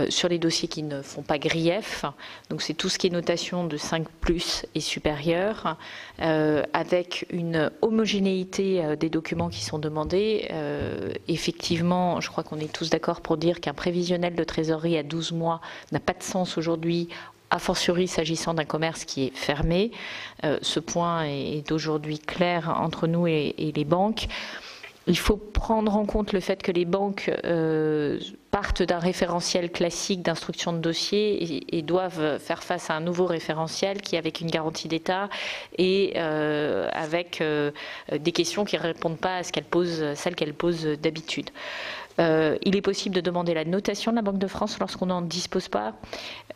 sur les dossiers qui ne font pas grief. Donc c'est tout ce qui est notation de 5+ et supérieur, avec une homogénéité des documents qui sont demandés. Effectivement, je crois qu'on est tous d'accord pour dire qu'un prévisionnel de trésorerie à 12 mois n'a pas de sens aujourd'hui, a fortiori s'agissant d'un commerce qui est fermé. Ce point est aujourd'hui clair entre nous et les banques. Il faut prendre en compte le fait que les banques partent d'un référentiel classique d'instruction de dossier et doivent faire face à un nouveau référentiel qui, avec une garantie d'État et avec des questions qui ne répondent pas à celles qu'elles posent d'habitude. Il est possible de demander la notation de la Banque de France lorsqu'on n'en dispose pas.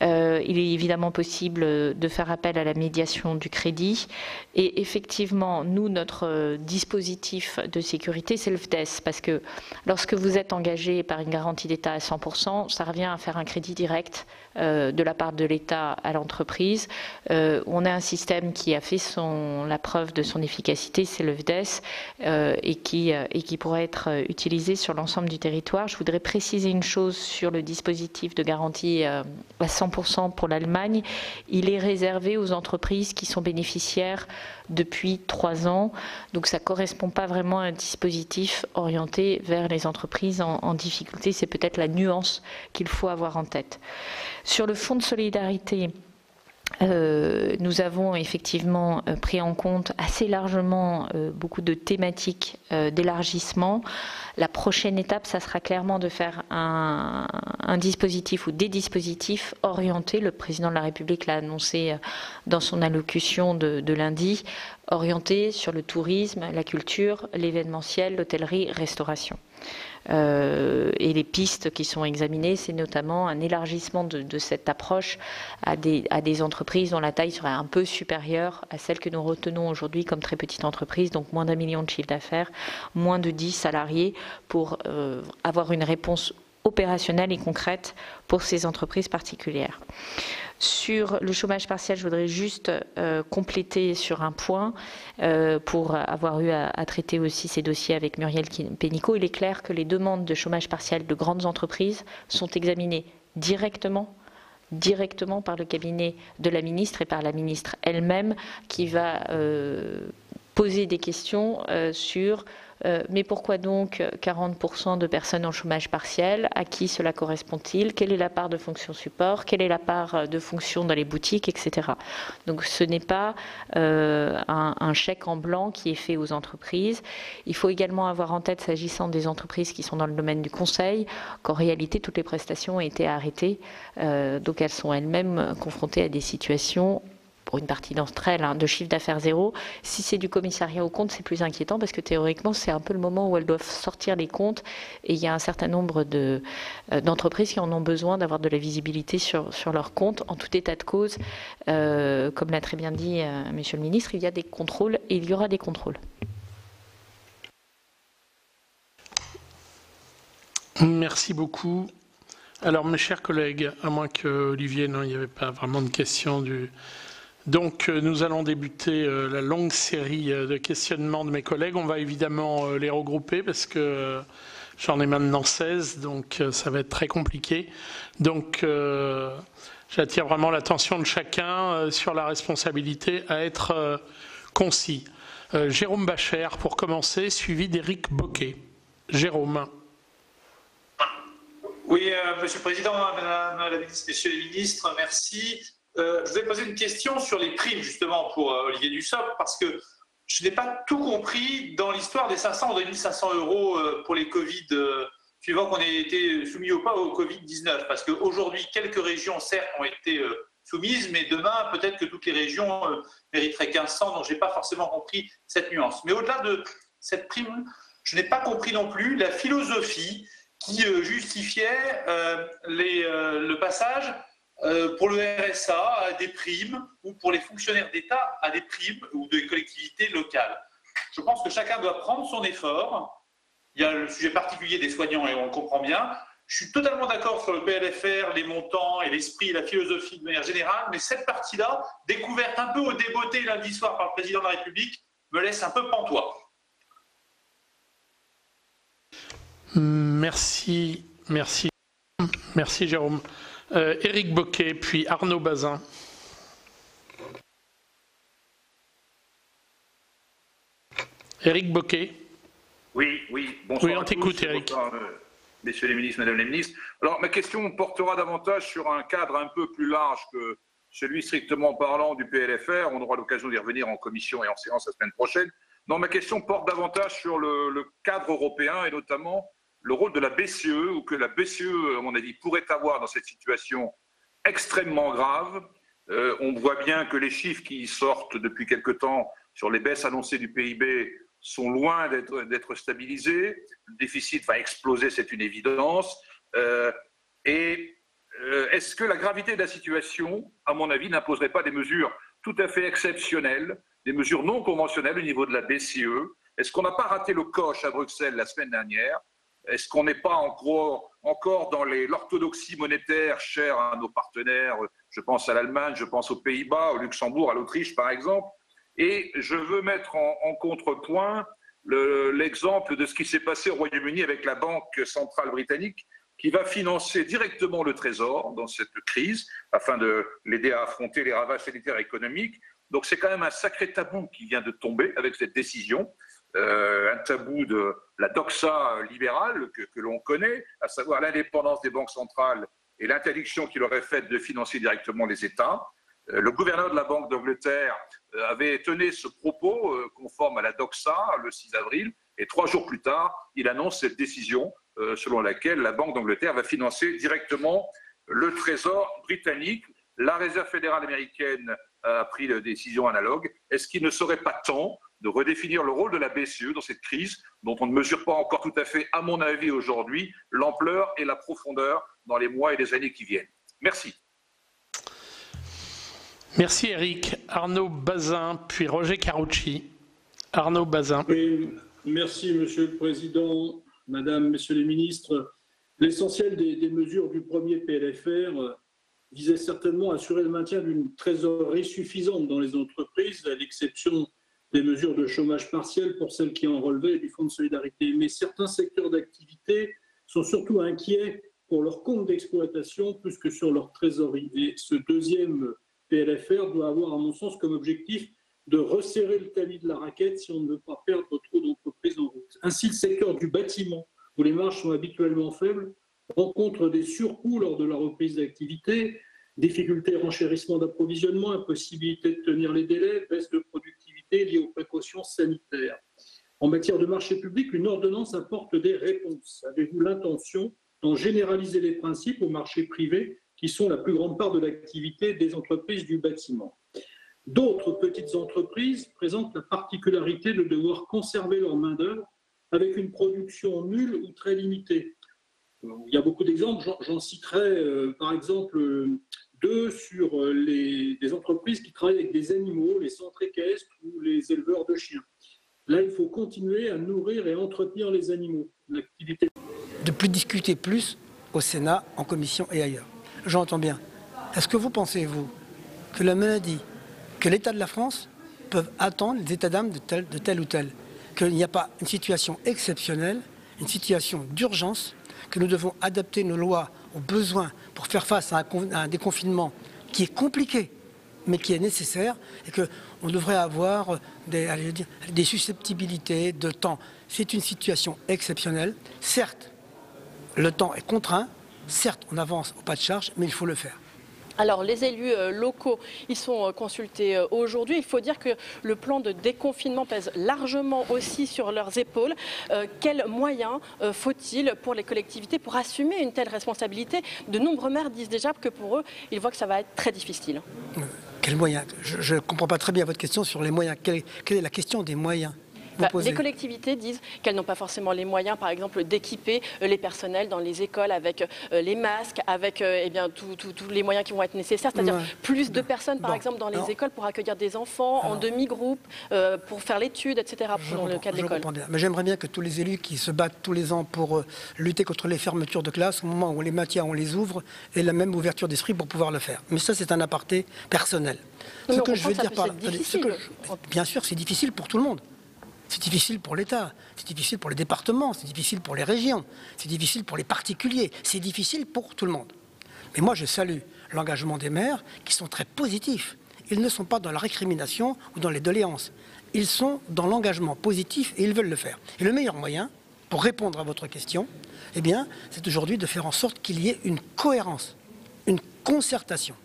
Il est évidemment possible de faire appel à la médiation du crédit. Et effectivement, nous, notre dispositif de sécurité, c'est le FDES. Parce que lorsque vous êtes engagé par une garantie d'État à 100%, ça revient à faire un crédit direct de la part de l'État à l'entreprise. On a un système qui a fait la preuve de son efficacité, c'est le FDES, et qui pourrait être utilisé sur l'ensemble du territoire. Je voudrais préciser une chose sur le dispositif de garantie à 100% pour l'Allemagne. Il est réservé aux entreprises qui sont bénéficiaires depuis 3 ans. Donc ça ne correspond pas vraiment à un dispositif orienté vers les entreprises en difficulté. C'est peut-être la nuance qu'il faut avoir en tête. Sur le fonds de solidarité, nous avons effectivement pris en compte assez largement beaucoup de thématiques d'élargissement. La prochaine étape, ça sera clairement de faire un dispositif ou des dispositifs orientés. Le président de la République l'a annoncé dans son allocution de lundi, orientés sur le tourisme, la culture, l'événementiel, l'hôtellerie, restauration. Et les pistes qui sont examinées, c'est notamment un élargissement de cette approche à des entreprises dont la taille serait un peu supérieure à celle que nous retenons aujourd'hui comme très petite entreprise, donc moins d'1 million de chiffre d'affaires, moins de 10 salariés, pour avoir une réponse opérationnelle et concrète pour ces entreprises particulières. Sur le chômage partiel, je voudrais juste compléter sur un point pour avoir eu à traiter aussi ces dossiers avec Muriel Pénicaud. Il est clair que les demandes de chômage partiel de grandes entreprises sont examinées directement par le cabinet de la ministre et par la ministre elle-même qui va poser des questions sur mais pourquoi donc 40% de personnes en chômage partiel? À qui cela correspond-il? Quelle est la part de fonction support? Quelle est la part de fonction dans les boutiques, etc. Donc ce n'est pas un chèque en blanc qui est fait aux entreprises. Il faut également avoir en tête, s'agissant des entreprises qui sont dans le domaine du conseil, qu'en réalité toutes les prestations ont été arrêtées. Donc elles sont elles-mêmes confrontées à des situations, pour une partie d'entre elles, de chiffre d'affaires zéro. Si c'est du commissariat aux comptes, c'est plus inquiétant parce que théoriquement, c'est un peu le moment où elles doivent sortir les comptes et il y a un certain nombre d'entreprises qui en ont besoin d'avoir de la visibilité sur leurs comptes. En tout état de cause, comme l'a très bien dit Monsieur le Ministre, il y a des contrôles et il y aura des contrôles. Merci beaucoup. Alors, mes chers collègues, à moins que Olivier, non, il n'y avait pas vraiment de questions du... Donc, nous allons débuter la longue série de questionnements de mes collègues. On va évidemment les regrouper parce que j'en ai maintenant 16, donc ça va être très compliqué. Donc, j'attire vraiment l'attention de chacun sur la responsabilité à être concis. Jérôme Bacher, pour commencer, suivi d'Éric Bocquet. Jérôme. Oui, Monsieur le Président, Madame la Ministre, Messieurs les Ministres, merci. Je vais poser une question sur les primes, justement, pour Olivier Dussopt, parce que je n'ai pas tout compris dans l'histoire des 500 ou 2500 euros pour les Covid, suivant qu'on ait été soumis ou pas au Covid-19. Parce qu'aujourd'hui, quelques régions, certes, ont été soumises, mais demain, peut-être que toutes les régions mériteraient 1500, donc je n'ai pas forcément compris cette nuance. Mais au-delà de cette prime, je n'ai pas compris non plus la philosophie qui justifiait le passage pour le RSA à des primes ou pour les fonctionnaires d'État à des primes ou des collectivités locales. Je pense que chacun doit prendre son effort. Il y a le sujet particulier des soignants et on le comprend bien. Je suis totalement d'accord sur le PLFR, les montants et l'esprit et la philosophie de manière générale, mais cette partie-là, découverte un peu au débeauté lundi soir par le président de la République, me laisse un peu pantois. Merci, merci. Merci Jérôme. Éric Bocquet, puis Arnaud Bazin. Éric Bocquet. Oui, bonsoir. Oui, on t'écoute, Éric. Bonsoir, messieurs les ministres, madame les ministres. Alors, ma question portera davantage sur un cadre un peu plus large que celui strictement parlant du PLFR. On aura l'occasion d'y revenir en commission et en séance la semaine prochaine. Non, ma question porte davantage sur le cadre européen et notamment le rôle de la BCE, ou que la BCE, à mon avis, pourrait avoir dans cette situation extrêmement grave. On voit bien que les chiffres qui sortent depuis quelque temps sur les baisses annoncées du PIB sont loin d'être stabilisés. Le déficit va exploser, c'est une évidence. Est-ce que la gravité de la situation, à mon avis, n'imposerait pas des mesures tout à fait exceptionnelles, des mesures non conventionnelles au niveau de la BCE? Est-ce qu'on n'a pas raté le coche à Bruxelles la semaine dernière? Est-ce qu'on n'est pas encore dans l'orthodoxie monétaire chère à nos partenaires? Je pense à l'Allemagne, je pense aux Pays-Bas, au Luxembourg, à l'Autriche par exemple. Et je veux mettre en contrepoint l'exemple de ce qui s'est passé au Royaume-Uni avec la Banque centrale britannique, qui va financer directement le Trésor dans cette crise afin de l'aider à affronter les ravages sanitaires et économiques. Donc c'est quand même un sacré tabou qui vient de tomber avec cette décision, un tabou de la doxa libérale que l'on connaît, à savoir l'indépendance des banques centrales et l'interdiction qu'il aurait faite de financer directement les États. Le gouverneur de la Banque d'Angleterre avait tenu ce propos conforme à la doxa le 6 avril, et 3 jours plus tard, il annonce cette décision selon laquelle la Banque d'Angleterre va financer directement le Trésor britannique. La Réserve fédérale américaine a pris une décision analogue. Est-ce qu'il ne serait pas temps de redéfinir le rôle de la BCE dans cette crise dont on ne mesure pas encore tout à fait, à mon avis aujourd'hui, l'ampleur et la profondeur dans les mois et les années qui viennent? Merci. Merci Eric. Arnaud Bazin, puis Roger Carucci. Arnaud Bazin. Oui, merci Monsieur le Président, Madame, Messieurs les ministres. L'essentiel des mesures du premier PLFR visait certainement à assurer le maintien d'une trésorerie suffisante dans les entreprises, à l'exception des mesures de chômage partiel pour celles qui en relevaient du Fonds de solidarité. Mais certains secteurs d'activité sont surtout inquiets pour leur compte d'exploitation plus que sur leur trésorerie. Et ce deuxième PLFR doit avoir, à mon sens, comme objectif de resserrer le tamis de la raquette si on ne veut pas perdre trop d'entreprises en route. Ainsi, le secteur du bâtiment, où les marges sont habituellement faibles, rencontre des surcoûts lors de la reprise d'activité, difficultés, renchérissement d'approvisionnement, impossibilité de tenir les délais, baisse de productivité liée aux précautions sanitaires. En matière de marché public, une ordonnance apporte des réponses. Avez-vous l'intention d'en généraliser les principes au marché privé, qui sont la plus grande part de l'activité des entreprises du bâtiment? D'autres petites entreprises présentent la particularité de devoir conserver leur main-d'œuvre avec une production nulle ou très limitée. Il y a beaucoup d'exemples, j'en citerai par exemple 2 sur des entreprises qui travaillent avec des animaux, les centres équestres ou les éleveurs de chiens. Là, il faut continuer à nourrir et entretenir les animaux. L'activité de plus discuter plus au Sénat, en commission et ailleurs. J'entends bien. Est-ce que vous pensez, vous, que la maladie, que l'État de la France peuvent attendre les états d'âme de tel ou tel? Qu'il n'y a pas une situation exceptionnelle, une situation d'urgence, que nous devons adapter nos lois aux besoins pour faire face à un déconfinement qui est compliqué, mais qui est nécessaire, et qu'on devrait avoir des susceptibilités de temps. C'est une situation exceptionnelle. Certes, le temps est contraint. Certes, on avance au pas de charge, mais il faut le faire. Alors, les élus locaux, ils sont consultés aujourd'hui. Il faut dire que le plan de déconfinement pèse largement aussi sur leurs épaules. Quels moyens faut-il pour les collectivités pour assumer une telle responsabilité? De nombreux maires disent déjà que pour eux, ils voient que ça va être très difficile. Quels moyens? Je ne comprends pas très bien votre question sur les moyens. Quelle est la question des moyens? Les collectivités disent qu'elles n'ont pas forcément les moyens, par exemple, d'équiper les personnels dans les écoles avec les masques, avec tous les moyens qui vont être nécessaires, c'est-à-dire plus de personnes, par exemple, dans les écoles pour accueillir des enfants en demi-groupe, pour faire l'étude, etc., dans le cas de l'école. Mais j'aimerais bien que tous les élus qui se battent tous les ans pour lutter contre les fermetures de classe, au moment où on les maintient, on les ouvre, aient la même ouverture d'esprit pour pouvoir le faire. Mais ça, c'est un aparté personnel. Ce que je veux dire par là, bien sûr, c'est difficile pour tout le monde. C'est difficile pour l'État, c'est difficile pour les départements, c'est difficile pour les régions, c'est difficile pour les particuliers, c'est difficile pour tout le monde. Mais moi, je salue l'engagement des maires qui sont très positifs. Ils ne sont pas dans la récrimination ou dans les doléances. Ils sont dans l'engagement positif et ils veulent le faire. Et le meilleur moyen, pour répondre à votre question, eh bien, c'est aujourd'hui de faire en sorte qu'il y ait une cohérence, une concertation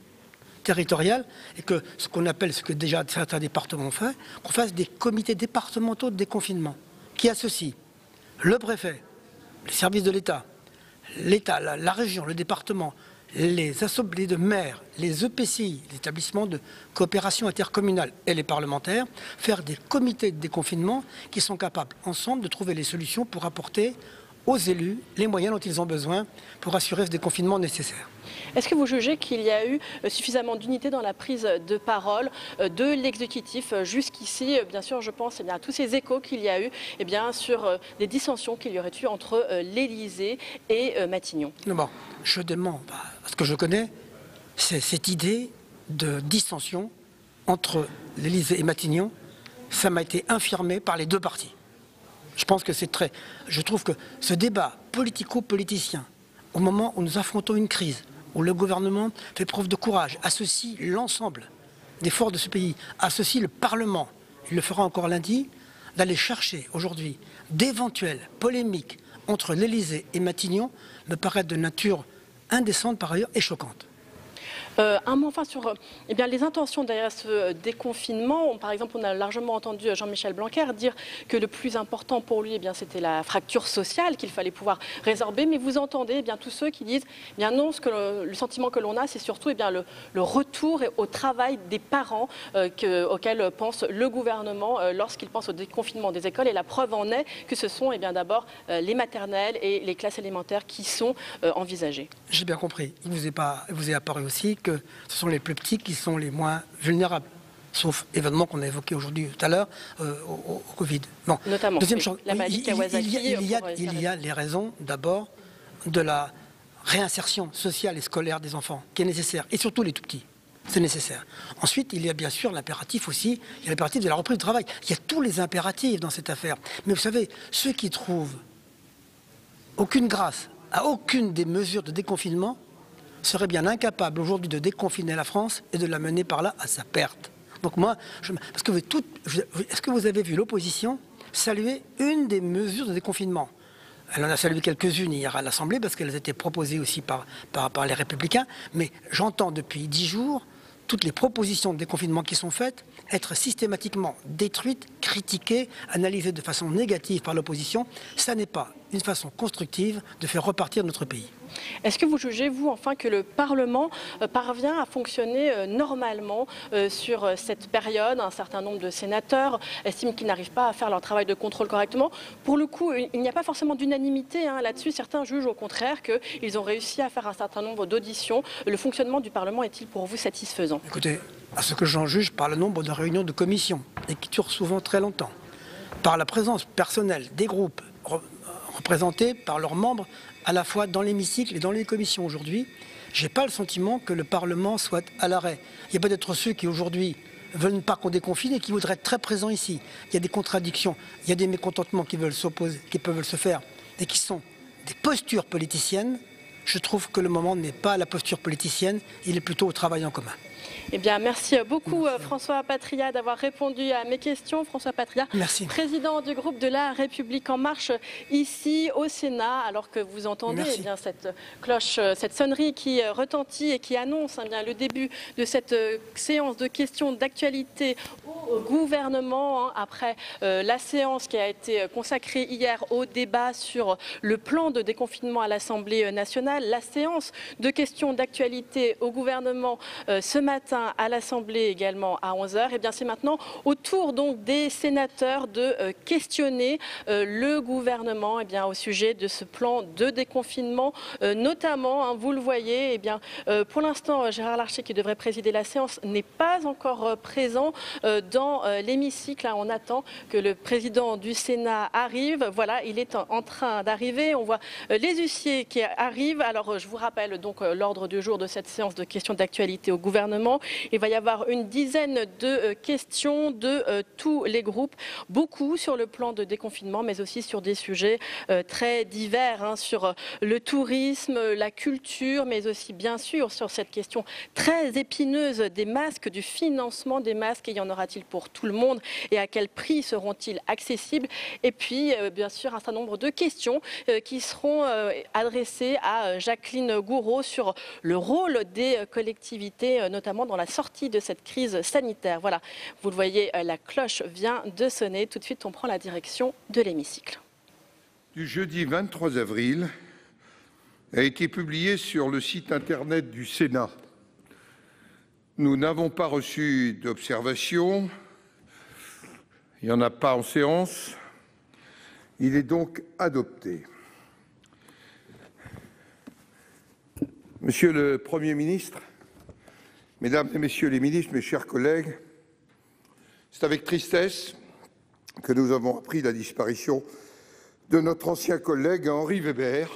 territoriale et que ce qu'on appelle, ce que déjà certains départements ont fait, qu'on fasse des comités départementaux de déconfinement qui associent le préfet, les services de l'État, la région, le département, les assemblées de maires, les EPCI, les établissements de coopération intercommunale et les parlementaires, faire des comités de déconfinement qui sont capables ensemble de trouver les solutions pour apporter aux élus les moyens dont ils ont besoin pour assurer ce déconfinement nécessaire. Est-ce que vous jugez qu'il y a eu suffisamment d'unité dans la prise de parole de l'exécutif jusqu'ici? Bien sûr, je pense à tous ces échos qu'il y a eu sur des dissensions qu'il y aurait eu entre l'Élysée et Matignon. Bon, je demande, parce que je connais, c'est cette idée de dissension entre l'Élysée et Matignon, ça m'a été infirmé par les deux partis. Je pense que c'est très... Je trouve que ce débat politico-politicien, au moment où nous affrontons une crise, où le gouvernement fait preuve de courage, associe l'ensemble des forces de ce pays, associe le Parlement, il le fera encore lundi, d'aller chercher aujourd'hui d'éventuelles polémiques entre l'Élysée et Matignon me paraît de nature indécente par ailleurs et choquante. Un mot enfin sur les intentions derrière ce déconfinement. Par exemple, on a largement entendu Jean-Michel Blanquer dire que le plus important pour lui, c'était la fracture sociale qu'il fallait pouvoir résorber. Mais vous entendez tous ceux qui disent non, le sentiment que l'on a, c'est surtout le retour au travail des parents auquel pense le gouvernement lorsqu'il pense au déconfinement des écoles. Et la preuve en est que ce sont d'abord les maternelles et les classes élémentaires qui sont envisagées. J'ai bien compris. Il vous est apparu aussi que ce sont les plus petits qui sont les moins vulnérables, sauf événements qu'on a évoqués aujourd'hui tout à l'heure au Covid. Bon. Notamment deuxième chose, la maladie Kawasaki. Il y a les raisons d'abord de la réinsertion sociale et scolaire des enfants qui est nécessaire, et surtout les tout petits. C'est nécessaire. Ensuite, il y a bien sûr l'impératif aussi, il y a l'impératif de la reprise du travail. Il y a tous les impératifs dans cette affaire. Mais vous savez, ceux qui trouvent aucune grâce à aucune des mesures de déconfinement serait bien incapable aujourd'hui de déconfiner la France et de la mener par là à sa perte. Donc moi, est-ce que vous avez vu l'opposition saluer une des mesures de déconfinement? Elle en a salué quelques-unes hier à l'Assemblée parce qu'elles étaient proposées aussi par les Républicains. Mais j'entends depuis 10 jours toutes les propositions de déconfinement qui sont faites être systématiquement détruites, critiquées, analysées de façon négative par l'opposition. Ça n'est pas une façon constructive de faire repartir notre pays. Est-ce que vous jugez, vous, enfin, que le Parlement parvient à fonctionner normalement sur cette période? Un certain nombre de sénateurs estiment qu'ils n'arrivent pas à faire leur travail de contrôle correctement. Pour le coup, il n'y a pas forcément d'unanimité là-dessus. Certains jugent au contraire qu'ils ont réussi à faire un certain nombre d'auditions. Le fonctionnement du Parlement est-il pour vous satisfaisant? Écoutez, à ce que j'en juge par le nombre de réunions de commissions, et qui durent souvent très longtemps, par la présence personnelle des groupes représentés par leurs membres à la fois dans l'hémicycle et dans les commissions aujourd'hui, je n'ai pas le sentiment que le Parlement soit à l'arrêt. Il y a peut-être ceux qui aujourd'hui ne veulent pas qu'on déconfine et qui voudraient être très présents ici. Il y a des contradictions, il y a des mécontentements qui veulent s'opposer, qui peuvent se faire et qui sont des postures politiciennes. Je trouve que le moment n'est pas à la posture politicienne, il est plutôt au travail en commun. Eh bien, merci beaucoup François Patriat d'avoir répondu à mes questions. François Patriat, président du groupe de La République En Marche ici au Sénat, alors que vous entendez cette cloche, cette sonnerie qui retentit et qui annonce le début de cette séance de questions d'actualité au gouvernement après la séance qui a été consacrée hier au débat sur le plan de déconfinement à l'Assemblée nationale, la séance de questions d'actualité au gouvernement ce matin à l'Assemblée également à 11h. Et bien c'est maintenant au tour donc des sénateurs de questionner le gouvernement au sujet de ce plan de déconfinement, notamment, vous le voyez, pour l'instant Gérard Larcher qui devrait présider la séance n'est pas encore présent dans l'hémicycle. On attend que le président du Sénat arrive. Voilà, il est en train d'arriver. On voit les huissiers qui arrivent. Alors, je vous rappelle donc l'ordre du jour de cette séance de questions d'actualité au gouvernement. Il va y avoir une dizaine de questions de tous les groupes, beaucoup sur le plan de déconfinement, mais aussi sur des sujets très divers, sur le tourisme, la culture, mais aussi bien sûr sur cette question très épineuse des masques, du financement des masques. Et y en aura-t-il pour tout le monde et à quel prix seront-ils accessibles? Et puis, bien sûr, un certain nombre de questions qui seront adressées à Jacqueline Gouraud sur le rôle des collectivités, notamment dans la sortie de cette crise sanitaire. Voilà, vous le voyez, la cloche vient de sonner. Tout de suite, on prend la direction de l'hémicycle. Du jeudi 23 avril a été publié sur le site internet du Sénat. Nous n'avons pas reçu d'observation. Il n'y en a pas en séance. Il est donc adopté. Monsieur le Premier ministre, Mesdames et Messieurs les ministres, mes chers collègues, c'est avec tristesse que nous avons appris la disparition de notre ancien collègue Henri Weber.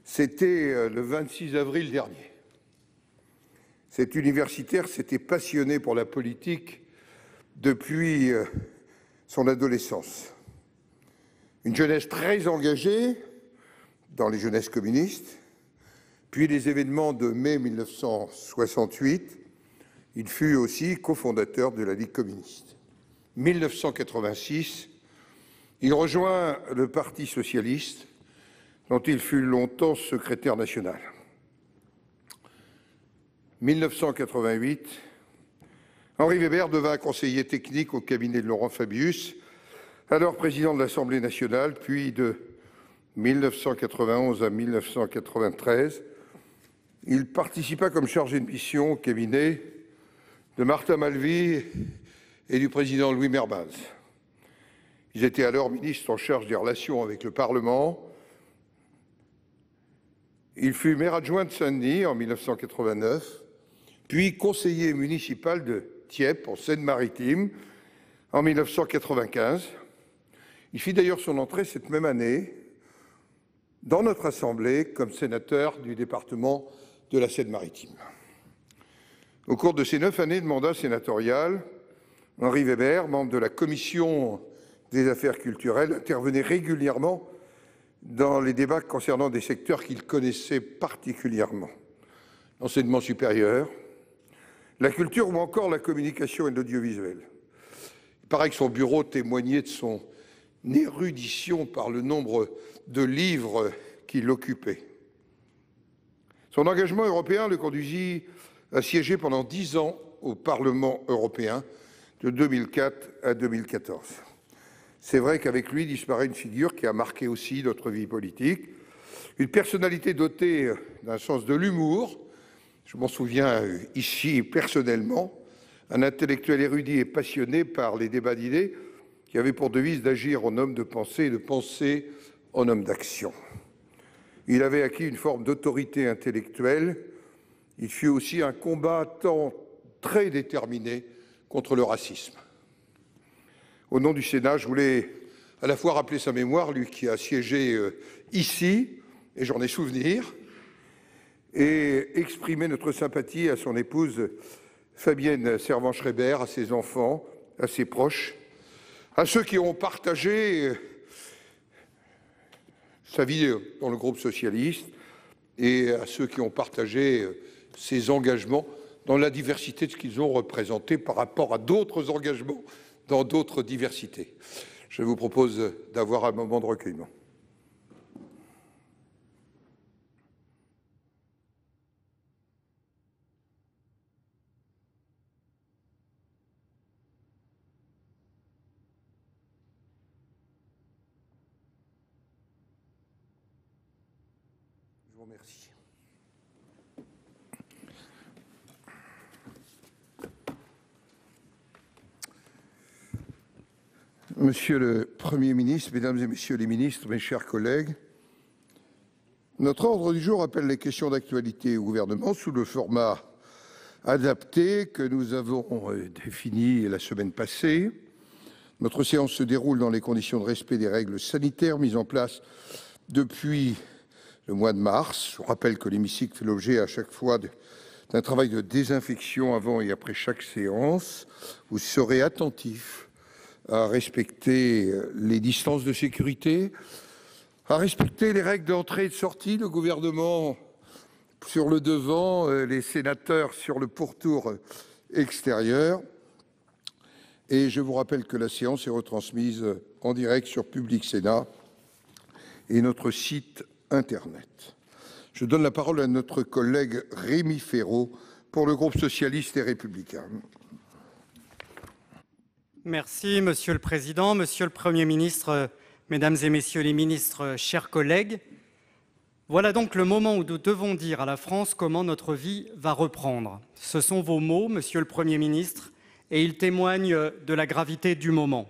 C'était le 26 avril dernier. Cet universitaire s'était passionné pour la politique depuis son adolescence. Une jeunesse très engagée dans les jeunesses communistes, puis les événements de mai 1968, il fut aussi cofondateur de la Ligue communiste. 1986, il rejoint le Parti socialiste, dont il fut longtemps secrétaire national. 1988, Henri Weber devint conseiller technique au cabinet de Laurent Fabius, alors président de l'Assemblée nationale, puis de 1991 à 1993, il participa comme chargé de mission au cabinet de Martin Malvy et du président Louis Mermaz. Ils étaient alors ministres en charge des relations avec le Parlement. Il fut maire adjoint de Saint-Denis en 1989, puis conseiller municipal de Dieppe en Seine-Maritime en 1995. Il fit d'ailleurs son entrée cette même année dans notre Assemblée comme sénateur du département de la Seine-Maritime. Au cours de ces 9 années de mandat sénatorial, Henri Weber, membre de la Commission des affaires culturelles, intervenait régulièrement dans les débats concernant des secteurs qu'il connaissait particulièrement. L'enseignement supérieur, la culture ou encore la communication et l'audiovisuel. Il paraît que son bureau témoignait de son érudition par le nombre de livres qu'il occupait. Son engagement européen le conduisit à siéger pendant 10 ans au Parlement européen, de 2004 à 2014. C'est vrai qu'avec lui disparaît une figure qui a marqué aussi notre vie politique, une personnalité dotée d'un sens de l'humour, je m'en souviens ici personnellement, un intellectuel érudit et passionné par les débats d'idées, qui avait pour devise d'agir en homme de pensée et de penser en homme d'action. Il avait acquis une forme d'autorité intellectuelle. Il fut aussi un combattant très déterminé contre le racisme. Au nom du Sénat, je voulais à la fois rappeler sa mémoire, lui qui a siégé ici, et j'en ai souvenir, et exprimer notre sympathie à son épouse Fabienne Servan-Schreiber, à ses enfants, à ses proches, à ceux qui ont partagé sa vie dans le groupe socialiste et à ceux qui ont partagé ses engagements dans la diversité de ce qu'ils ont représenté par rapport à d'autres engagements dans d'autres diversités. Je vous propose d'avoir un moment de recueillement. Je vous remercie. Monsieur le Premier ministre, Mesdames et Messieurs les ministres, mes chers collègues, notre ordre du jour appelle les questions d'actualité au gouvernement sous le format adapté que nous avons défini la semaine passée. Notre séance se déroule dans les conditions de respect des règles sanitaires mises en place depuis le mois de mars. Je rappelle que l'hémicycle fait l'objet à chaque fois d'un travail de désinfection avant et après chaque séance. Vous serez attentifs à respecter les distances de sécurité, à respecter les règles d'entrée et de sortie. Le gouvernement sur le devant, les sénateurs sur le pourtour extérieur. Et je vous rappelle que la séance est retransmise en direct sur Public Sénat et notre site internet. Je donne la parole à notre collègue Rémi Féraud pour le groupe socialiste et républicain. Merci, Monsieur le Président, Monsieur le Premier ministre, Mesdames et Messieurs les ministres, chers collègues. Voilà donc le moment où nous devons dire à la France comment notre vie va reprendre. Ce sont vos mots, Monsieur le Premier ministre, et ils témoignent de la gravité du moment.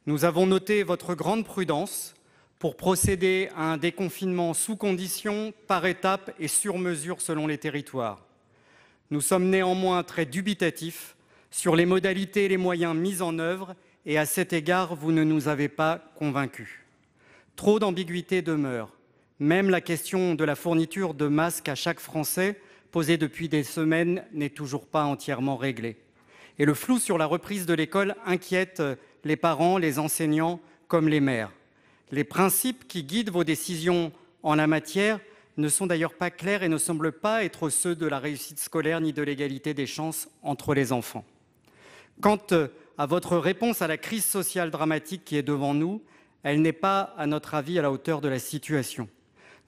Nous avons noté votre grande prudence pour procéder à un déconfinement sous conditions, par étapes et sur mesure selon les territoires. Nous sommes néanmoins très dubitatifs sur les modalités et les moyens mis en œuvre, et à cet égard, vous ne nous avez pas convaincus. Trop d'ambiguïté demeure. Même la question de la fourniture de masques à chaque Français, posée depuis des semaines, n'est toujours pas entièrement réglée. Et le flou sur la reprise de l'école inquiète les parents, les enseignants comme les maires. Les principes qui guident vos décisions en la matière ne sont d'ailleurs pas clairs et ne semblent pas être ceux de la réussite scolaire ni de l'égalité des chances entre les enfants. Quant à votre réponse à la crise sociale dramatique qui est devant nous, elle n'est pas, à notre avis, à la hauteur de la situation.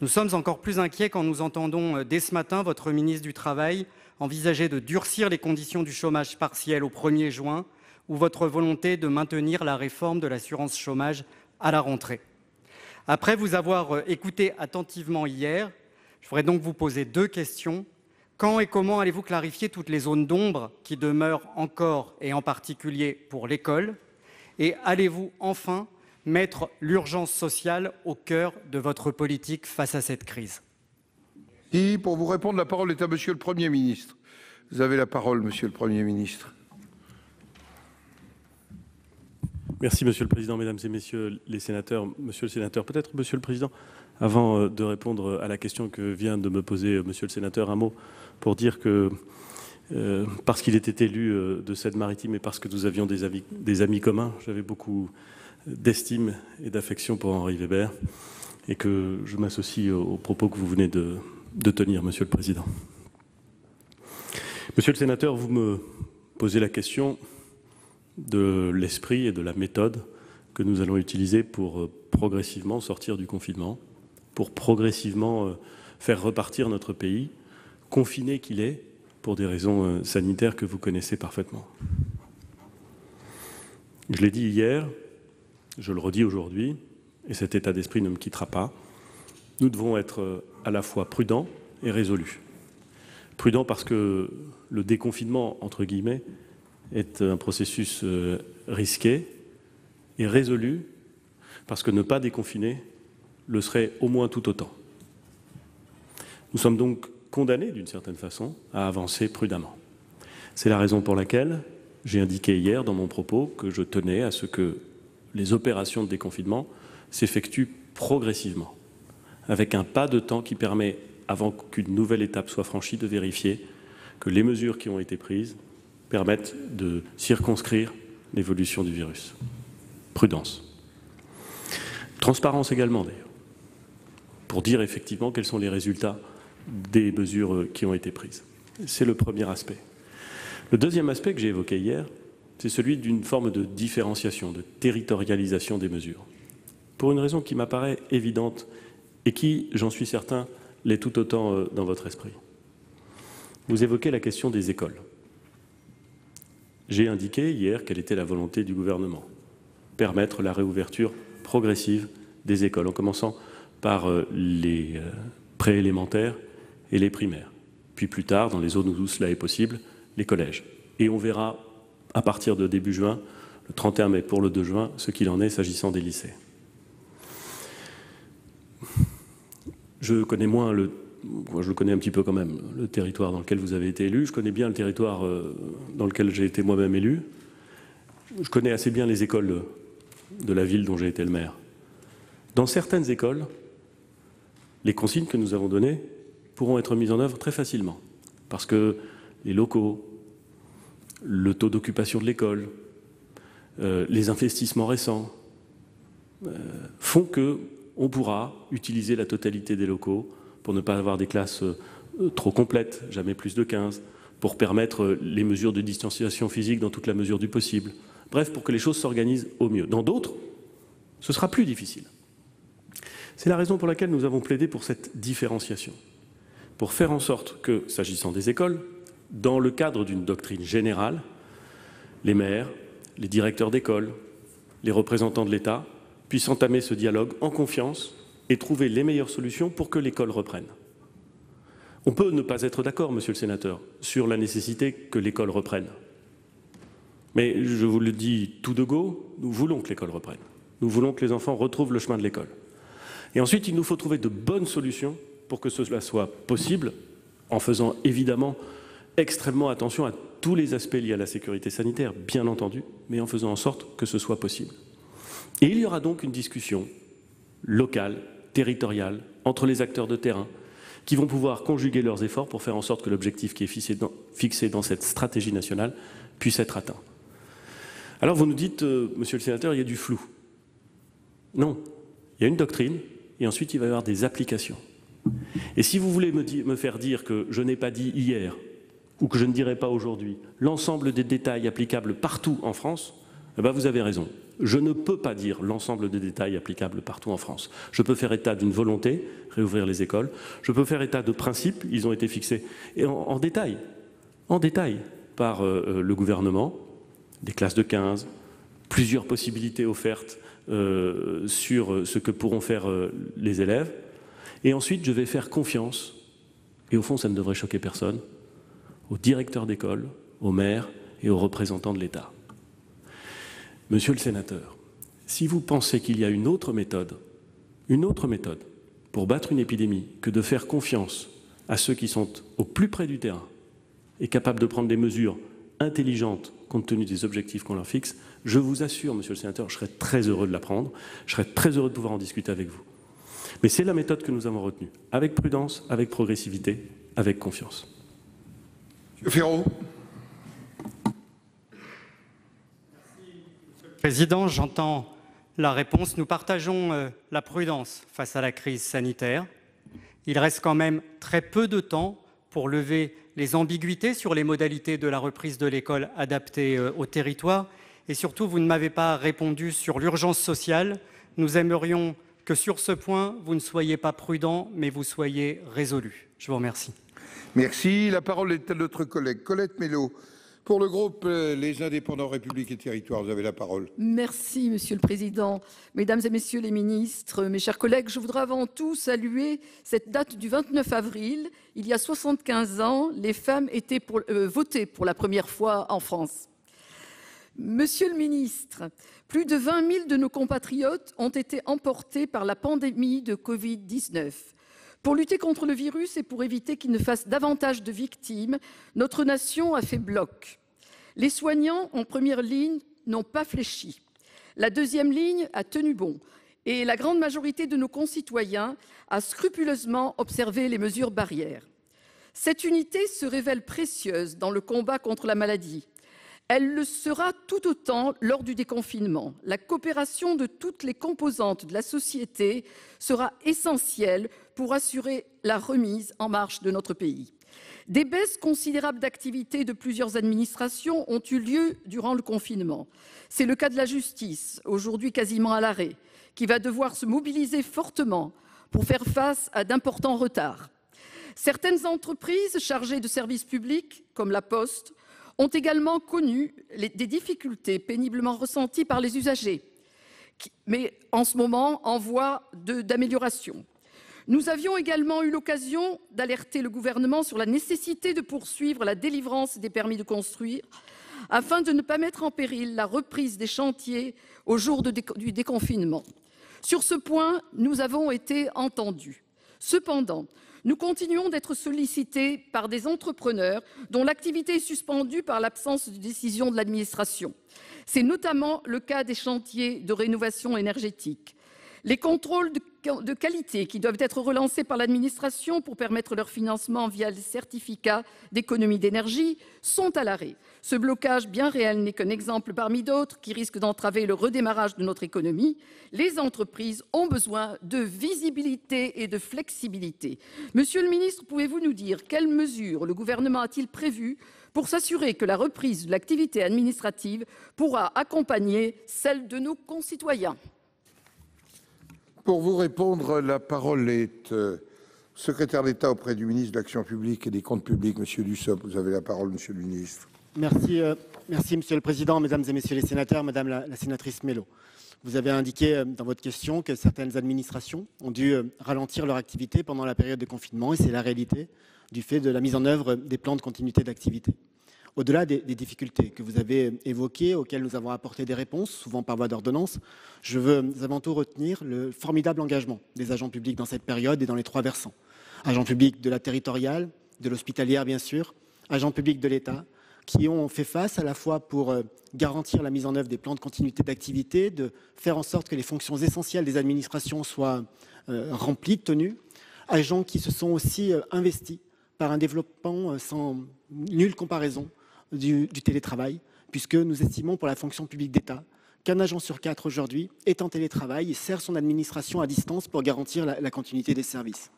Nous sommes encore plus inquiets quand nous entendons dès ce matin votre ministre du Travail envisager de durcir les conditions du chômage partiel au 1er juin ou votre volonté de maintenir la réforme de l'assurance chômage à la rentrée. Après vous avoir écouté attentivement hier, je voudrais donc vous poser 2 questions. Quand et comment allez-vous clarifier toutes les zones d'ombre qui demeurent encore, et en particulier pour l'école? Et allez-vous enfin mettre l'urgence sociale au cœur de votre politique face à cette crise? Et pour vous répondre, la parole est à Monsieur le Premier ministre. Vous avez la parole, Monsieur le Premier ministre. Merci, Monsieur le Président, Mesdames et Messieurs les sénateurs. Monsieur le sénateur, peut-être, Monsieur le Président, avant de répondre à la question que vient de me poser Monsieur le sénateur, un mot pour dire que, parce qu'il était élu de Seine-Maritime et parce que nous avions des amis communs, j'avais beaucoup d'estime et d'affection pour Henri Weber et que je m'associe aux propos que vous venez de tenir, Monsieur le Président. Monsieur le sénateur, vous me posez la question de l'esprit et de la méthode que nous allons utiliser pour progressivement sortir du confinement, pour progressivement faire repartir notre pays, confiné qu'il est, pour des raisons sanitaires que vous connaissez parfaitement. Je l'ai dit hier, je le redis aujourd'hui, et cet état d'esprit ne me quittera pas. Nous devons être à la fois prudents et résolus. Prudents parce que le déconfinement, entre guillemets, est un processus risqué, et résolu parce que ne pas déconfiner le serait au moins tout autant. Nous sommes donc condamnés, d'une certaine façon, à avancer prudemment. C'est la raison pour laquelle j'ai indiqué hier dans mon propos que je tenais à ce que les opérations de déconfinement s'effectuent progressivement, avec un pas de temps qui permet, avant qu'une nouvelle étape soit franchie, de vérifier que les mesures qui ont été prises permettent de circonscrire l'évolution du virus. Prudence. Transparence également, d'ailleurs, pour dire effectivement quels sont les résultats des mesures qui ont été prises. C'est le premier aspect. Le deuxième aspect que j'ai évoqué hier, c'est celui d'une forme de différenciation, de territorialisation des mesures. Pour une raison qui m'apparaît évidente et qui, j'en suis certain, l'est tout autant dans votre esprit. Vous évoquez la question des écoles. J'ai indiqué hier quelle était la volonté du gouvernement. Permettre la réouverture progressive des écoles, en commençant par les préélémentaires et les primaires. Puis plus tard, dans les zones où cela est possible, les collèges. Et on verra à partir de début juin, le 31 mai pour le 2 juin, ce qu'il en est s'agissant des lycées. Je connais moins le moi je le connais un petit peu quand même, le territoire dans lequel vous avez été élu. Je connais bien le territoire dans lequel j'ai été moi-même élu. Je connais assez bien les écoles de la ville dont j'ai été le maire. Dans certaines écoles, les consignes que nous avons données pourront être mises en œuvre très facilement, parce que les locaux, le taux d'occupation de l'école, les investissements récents font qu'on pourra utiliser la totalité des locaux pour ne pas avoir des classes trop complètes, jamais plus de 15, pour permettre les mesures de distanciation physique dans toute la mesure du possible. Bref, pour que les choses s'organisent au mieux. Dans d'autres, ce sera plus difficile. C'est la raison pour laquelle nous avons plaidé pour cette différenciation, pour faire en sorte que, s'agissant des écoles, dans le cadre d'une doctrine générale, les maires, les directeurs d'école, les représentants de l'État puissent entamer ce dialogue en confiance et trouver les meilleures solutions pour que l'école reprenne. On peut ne pas être d'accord, monsieur le sénateur, sur la nécessité que l'école reprenne. Mais je vous le dis tout de go, nous voulons que l'école reprenne. Nous voulons que les enfants retrouvent le chemin de l'école. Et ensuite, il nous faut trouver de bonnes solutions pour que cela soit possible, en faisant évidemment extrêmement attention à tous les aspects liés à la sécurité sanitaire, bien entendu, mais en faisant en sorte que ce soit possible. Et il y aura donc une discussion locale, territoriale, entre les acteurs de terrain, qui vont pouvoir conjuguer leurs efforts pour faire en sorte que l'objectif qui est fixé dans cette stratégie nationale puisse être atteint. Alors vous nous dites, monsieur le sénateur, il y a du flou. Non, il y a une doctrine, et ensuite il va y avoir des applications. Et si vous voulez me faire dire que je n'ai pas dit hier, ou que je ne dirai pas aujourd'hui, l'ensemble des détails applicables partout en France, eh bien vous avez raison. Je ne peux pas dire l'ensemble des détails applicables partout en France. Je peux faire état d'une volonté, réouvrir les écoles. Je peux faire état de principes, ils ont été fixés et en détail par le gouvernement, des classes de 15, plusieurs possibilités offertes sur ce que pourront faire les élèves. Et ensuite, je vais faire confiance, et au fond, ça ne devrait choquer personne, aux directeurs d'école, aux maires et aux représentants de l'État. Monsieur le sénateur, si vous pensez qu'il y a une autre méthode pour battre une épidémie que de faire confiance à ceux qui sont au plus près du terrain et capables de prendre des mesures intelligentes compte tenu des objectifs qu'on leur fixe, je vous assure, monsieur le sénateur, je serais très heureux de la prendre, je serais très heureux de pouvoir en discuter avec vous. Mais c'est la méthode que nous avons retenue, avec prudence, avec progressivité, avec confiance. Monsieur Ferraud. Président, j'entends la réponse. Nous partageons la prudence face à la crise sanitaire. Il reste quand même très peu de temps pour lever les ambiguïtés sur les modalités de la reprise de l'école adaptée au territoire. Et surtout, vous ne m'avez pas répondu sur l'urgence sociale. Nous aimerions que sur ce point, vous ne soyez pas prudent, mais vous soyez résolu. Je vous remercie. Merci. La parole est à notre collègue Colette Mélot. Pour le groupe Les Indépendants République et Territoires, vous avez la parole. Merci, Monsieur le Président. Mesdames et Messieurs les ministres, mes chers collègues, je voudrais avant tout saluer cette date du 29 avril. Il y a 75 ans, les femmes étaient votées pour la première fois en France. Monsieur le ministre, plus de 20 000 de nos compatriotes ont été emportés par la pandémie de Covid-19. Pour lutter contre le virus et pour éviter qu'il ne fasse davantage de victimes, notre nation a fait bloc. Les soignants en première ligne n'ont pas fléchi. La deuxième ligne a tenu bon. Et la grande majorité de nos concitoyens a scrupuleusement observé les mesures barrières. Cette unité se révèle précieuse dans le combat contre la maladie. Elle le sera tout autant lors du déconfinement. La coopération de toutes les composantes de la société sera essentielle pour assurer la remise en marche de notre pays. Des baisses considérables d'activité de plusieurs administrations ont eu lieu durant le confinement. C'est le cas de la justice, aujourd'hui quasiment à l'arrêt, qui va devoir se mobiliser fortement pour faire face à d'importants retards. Certaines entreprises chargées de services publics, comme la Poste, ont également connu des difficultés péniblement ressenties par les usagers, mais en ce moment en voie d'amélioration. Nous avions également eu l'occasion d'alerter le gouvernement sur la nécessité de poursuivre la délivrance des permis de construire afin de ne pas mettre en péril la reprise des chantiers au jour du déconfinement. Sur ce point, nous avons été entendus. Cependant, Nous continuons d'être sollicités par des entrepreneurs dont l'activité est suspendue par l'absence de décision de l'administration. C'est notamment le cas des chantiers de rénovation énergétique. Les contrôles de qualité qui doivent être relancés par l'administration pour permettre leur financement via les certificats d'économie d'énergie sont à l'arrêt. Ce blocage bien réel n'est qu'un exemple parmi d'autres qui risque d'entraver le redémarrage de notre économie. Les entreprises ont besoin de visibilité et de flexibilité. Monsieur le ministre, pouvez-vous nous dire quelles mesures le gouvernement a-t-il prévues pour s'assurer que la reprise de l'activité administrative pourra accompagner celle de nos concitoyens ? Pour vous répondre, la parole est secrétaire d'État auprès du ministre de l'Action publique et des Comptes publics, Monsieur Dussopt. Vous avez la parole, Monsieur le ministre. Merci, Monsieur le Président, Mesdames et Messieurs les sénateurs, Madame la sénatrice Mélot. Vous avez indiqué dans votre question que certaines administrations ont dû ralentir leur activité pendant la période de confinement, et c'est la réalité du fait de la mise en œuvre des plans de continuité d'activité. Au-delà des difficultés que vous avez évoquées, auxquelles nous avons apporté des réponses, souvent par voie d'ordonnance, je veux avant tout retenir le formidable engagement des agents publics dans cette période et dans les 3 versants. Agents publics de la territoriale, de l'hospitalière bien sûr, agents publics de l'État, qui ont fait face à la fois pour garantir la mise en œuvre des plans de continuité d'activité, de faire en sorte que les fonctions essentielles des administrations soient remplies, tenues, agents qui se sont aussi investis par un développement sans nulle comparaison du télétravail, puisque nous estimons pour la fonction publique d'État qu'un agent sur 4 aujourd'hui est en télétravail et sert son administration à distance pour garantir la continuité des services.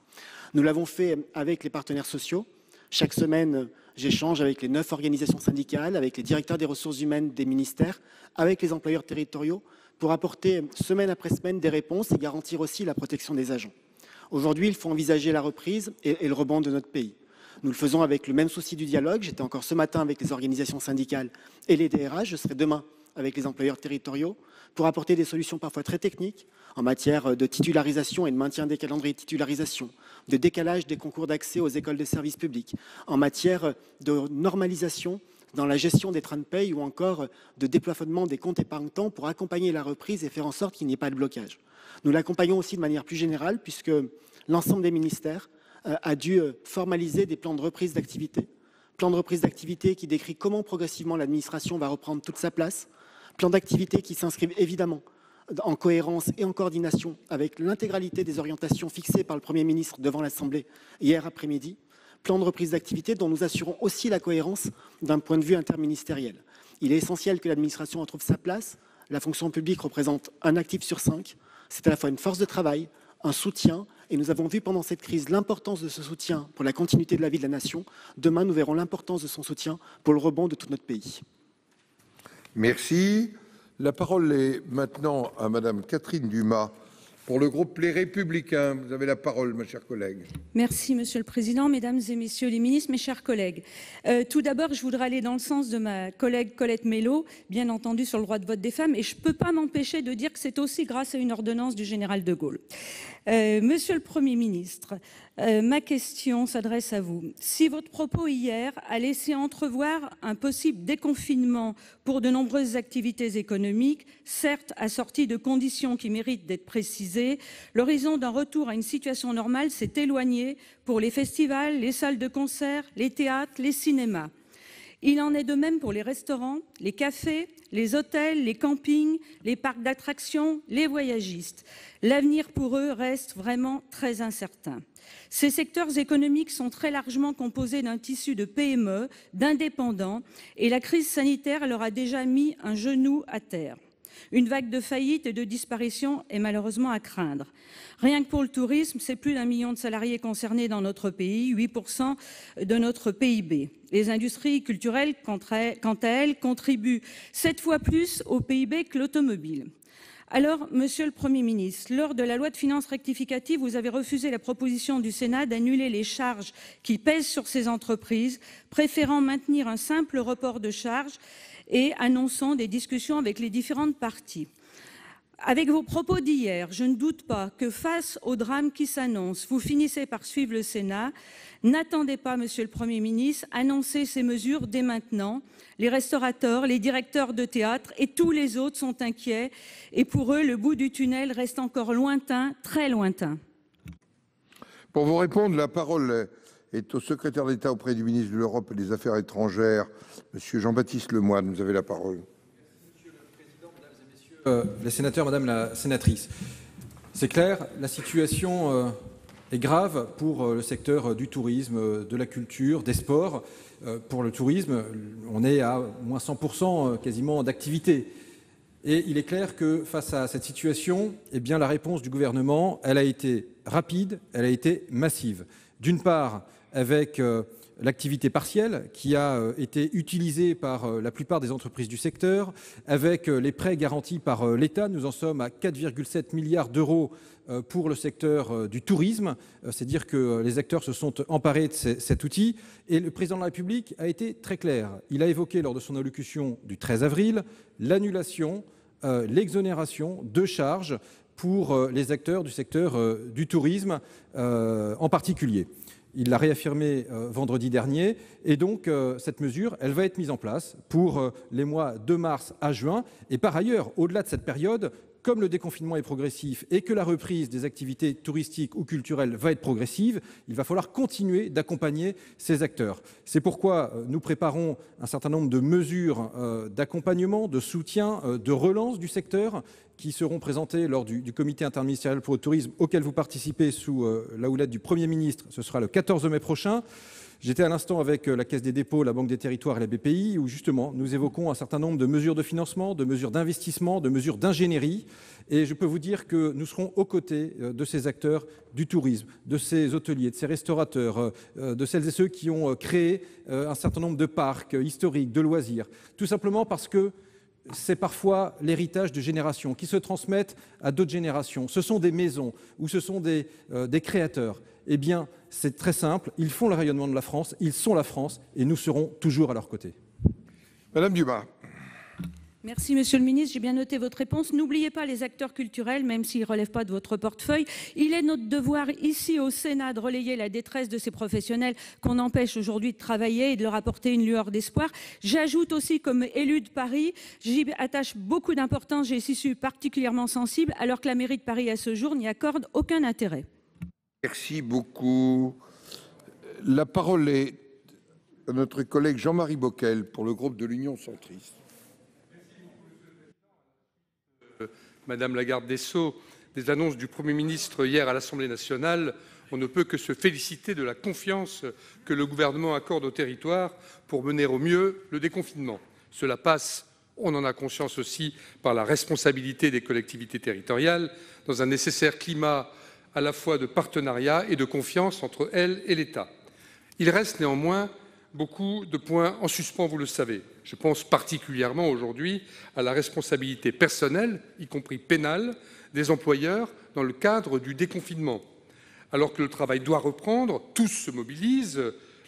Nous l'avons fait avec les partenaires sociaux. Chaque semaine, j'échange avec les 9 organisations syndicales, avec les directeurs des ressources humaines des ministères, avec les employeurs territoriaux, pour apporter semaine après semaine des réponses et garantir aussi la protection des agents. Aujourd'hui, il faut envisager la reprise et le rebond de notre pays. Nous le faisons avec le même souci du dialogue. J'étais encore ce matin avec les organisations syndicales et les DRH. Je serai demain avec les employeurs territoriaux pour apporter des solutions parfois très techniques en matière de titularisation et de maintien des calendriers de titularisation, de décalage des concours d'accès aux écoles de services publics, en matière de normalisation dans la gestion des trains de paye ou encore de déplafonnement des comptes épargne-temps pour accompagner la reprise et faire en sorte qu'il n'y ait pas de blocage. Nous l'accompagnons aussi de manière plus générale puisque l'ensemble des ministères a dû formaliser des plans de reprise d'activité. Plan de reprise d'activité qui décrit comment progressivement l'administration va reprendre toute sa place. Plan d'activité qui s'inscrivent évidemment en cohérence et en coordination avec l'intégralité des orientations fixées par le Premier ministre devant l'Assemblée hier après-midi. Plan de reprise d'activité dont nous assurons aussi la cohérence d'un point de vue interministériel. Il est essentiel que l'administration retrouve sa place. La fonction publique représente un actif sur 5. C'est à la fois une force de travail, un soutien, et nous avons vu pendant cette crise l'importance de ce soutien pour la continuité de la vie de la nation. Demain, nous verrons l'importance de son soutien pour le rebond de tout notre pays. Merci. La parole est maintenant à Madame Catherine Dumas pour le groupe Les Républicains. Vous avez la parole, ma chère collègue. Merci, Monsieur le Président, Mesdames et Messieurs les ministres, mes chers collègues. Tout d'abord, je voudrais aller dans le sens de ma collègue Colette Mélot, bien entendu sur le droit de vote des femmes, et je ne peux pas m'empêcher de dire que c'est aussi grâce à une ordonnance du général de Gaulle. Monsieur le Premier ministre, ma question s'adresse à vous. Si votre propos hier a laissé entrevoir un possible déconfinement pour de nombreuses activités économiques, certes assorties de conditions qui méritent d'être précisées, l'horizon d'un retour à une situation normale s'est éloigné pour les festivals, les salles de concert, les théâtres, les cinémas. Il en est de même pour les restaurants, les cafés, les hôtels, les campings, les parcs d'attractions, les voyagistes. L'avenir pour eux reste vraiment très incertain. Ces secteurs économiques sont très largement composés d'un tissu de PME, d'indépendants, et la crise sanitaire leur a déjà mis un genou à terre. Une vague de faillites et de disparitions est malheureusement à craindre. Rien que pour le tourisme, c'est plus d'1 million de salariés concernés dans notre pays, 8% de notre PIB. Les industries culturelles, quant à elles, contribuent 7 fois plus au PIB que l'automobile. Alors, Monsieur le Premier ministre, lors de la loi de finances rectificative, vous avez refusé la proposition du Sénat d'annuler les charges qui pèsent sur ces entreprises, préférant maintenir un simple report de charges et annonçant des discussions avec les différentes parties. Avec vos propos d'hier, je ne doute pas que face au drame qui s'annonce, vous finissez par suivre le Sénat. N'attendez pas, Monsieur le Premier ministre, annoncez ces mesures dès maintenant. Les restaurateurs, les directeurs de théâtre et tous les autres sont inquiets et pour eux, le bout du tunnel reste encore lointain, très lointain. Pour vous répondre, la parole est au secrétaire d'État auprès du ministre de l'Europe et des Affaires étrangères, Monsieur Jean-Baptiste Lemoyne. Vous avez la parole. Monsieur le Président, Mesdames et Messieurs les sénateurs, Madame la sénatrice, c'est clair, la situation est grave pour le secteur du tourisme, de la culture, des sports. Pour le tourisme, on est à moins 100% quasiment d'activité. Et il est clair que face à cette situation, eh bien, la réponse du gouvernement, elle a été rapide, elle a été massive. D'une part, avec l'activité partielle qui a été utilisée par la plupart des entreprises du secteur, avec les prêts garantis par l'État, nous en sommes à 4,7 milliards d'euros pour le secteur du tourisme. C'est dire que les acteurs se sont emparés de cet outil. Et le président de la République a été très clair. Il a évoqué lors de son allocution du 13 avril l'annulation, l'exonération de charges pour les acteurs du secteur du tourisme en particulier. Il l'a réaffirmé vendredi dernier. Et donc, cette mesure, elle va être mise en place pour les mois de mars à juin. Et par ailleurs, au-delà de cette période, comme le déconfinement est progressif et que la reprise des activités touristiques ou culturelles va être progressive, il va falloir continuer d'accompagner ces acteurs. C'est pourquoi nous préparons un certain nombre de mesures d'accompagnement, de soutien, de relance du secteur qui seront présentées lors du comité interministériel pour le tourisme auquel vous participez sous la houlette du Premier ministre. Ce sera le 14 mai prochain. J'étais à l'instant avec la Caisse des dépôts, la Banque des territoires et la BPI, où justement nous évoquons un certain nombre de mesures de financement, de mesures d'investissement, de mesures d'ingénierie. Et je peux vous dire que nous serons aux côtés de ces acteurs du tourisme, de ces hôteliers, de ces restaurateurs, de celles et ceux qui ont créé un certain nombre de parcs historiques, de loisirs. Tout simplement parce que c'est parfois l'héritage de générations qui se transmettent à d'autres générations. Ce sont des maisons ou ce sont des créateurs. Eh bien, c'est très simple. Ils font le rayonnement de la France, ils sont la France et nous serons toujours à leur côté. Madame Dumas. Merci, Monsieur le Ministre. J'ai bien noté votre réponse. N'oubliez pas les acteurs culturels, même s'ils ne relèvent pas de votre portefeuille. Il est notre devoir, ici au Sénat, de relayer la détresse de ces professionnels qu'on empêche aujourd'hui de travailler et de leur apporter une lueur d'espoir. J'ajoute aussi, comme élu de Paris, j'y attache beaucoup d'importance. J'y suis particulièrement sensible, alors que la mairie de Paris, à ce jour, n'y accorde aucun intérêt. Merci beaucoup. La parole est à notre collègue Jean-Marie Bockel pour le groupe de l'Union centriste. Madame la garde des Sceaux, des annonces du Premier ministre hier à l'Assemblée nationale, on ne peut que se féliciter de la confiance que le gouvernement accorde au territoire pour mener au mieux le déconfinement. Cela passe, on en a conscience aussi, par la responsabilité des collectivités territoriales dans un nécessaire climat à la fois de partenariat et de confiance entre elles et l'État. Il reste néanmoins beaucoup de points en suspens, vous le savez. Je pense particulièrement aujourd'hui à la responsabilité personnelle, y compris pénale, des employeurs dans le cadre du déconfinement. Alors que le travail doit reprendre, tous se mobilisent,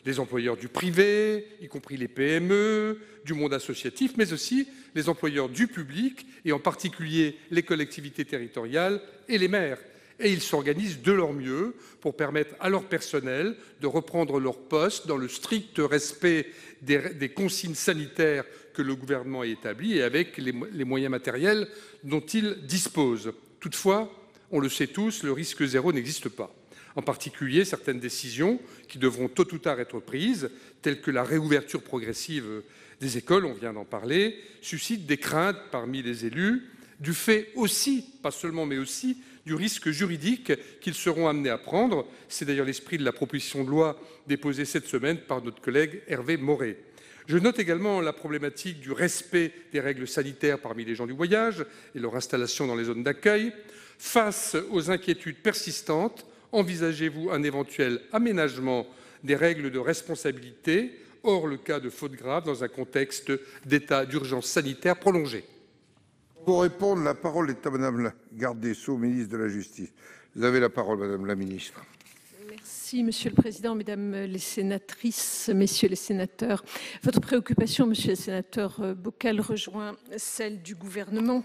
les employeurs du privé, y compris les PME, du monde associatif, mais aussi les employeurs du public, et en particulier les collectivités territoriales et les maires. Et ils s'organisent de leur mieux pour permettre à leur personnel de reprendre leur poste dans le strict respect des consignes sanitaires que le gouvernement a établies et avec les moyens matériels dont ils disposent. Toutefois, on le sait tous, le risque zéro n'existe pas. En particulier, certaines décisions qui devront tôt ou tard être prises, telles que la réouverture progressive des écoles, on vient d'en parler, suscitent des craintes parmi les élus, du fait aussi, pas seulement, mais aussi, du risque juridique qu'ils seront amenés à prendre. C'est d'ailleurs l'esprit de la proposition de loi déposée cette semaine par notre collègue Hervé Maurey. Je note également la problématique du respect des règles sanitaires parmi les gens du voyage et leur installation dans les zones d'accueil. Face aux inquiétudes persistantes, envisagez-vous un éventuel aménagement des règles de responsabilité, hors le cas de faute grave, dans un contexte d'état d'urgence sanitaire prolongé? Pour répondre, la parole est à Madame la garde des Sceaux, ministre de la Justice. Vous avez la parole, Madame la ministre. Merci, Monsieur le Président, Mesdames les sénatrices, Messieurs les sénateurs. Votre préoccupation, Monsieur le sénateur Bockel, rejoint celle du gouvernement.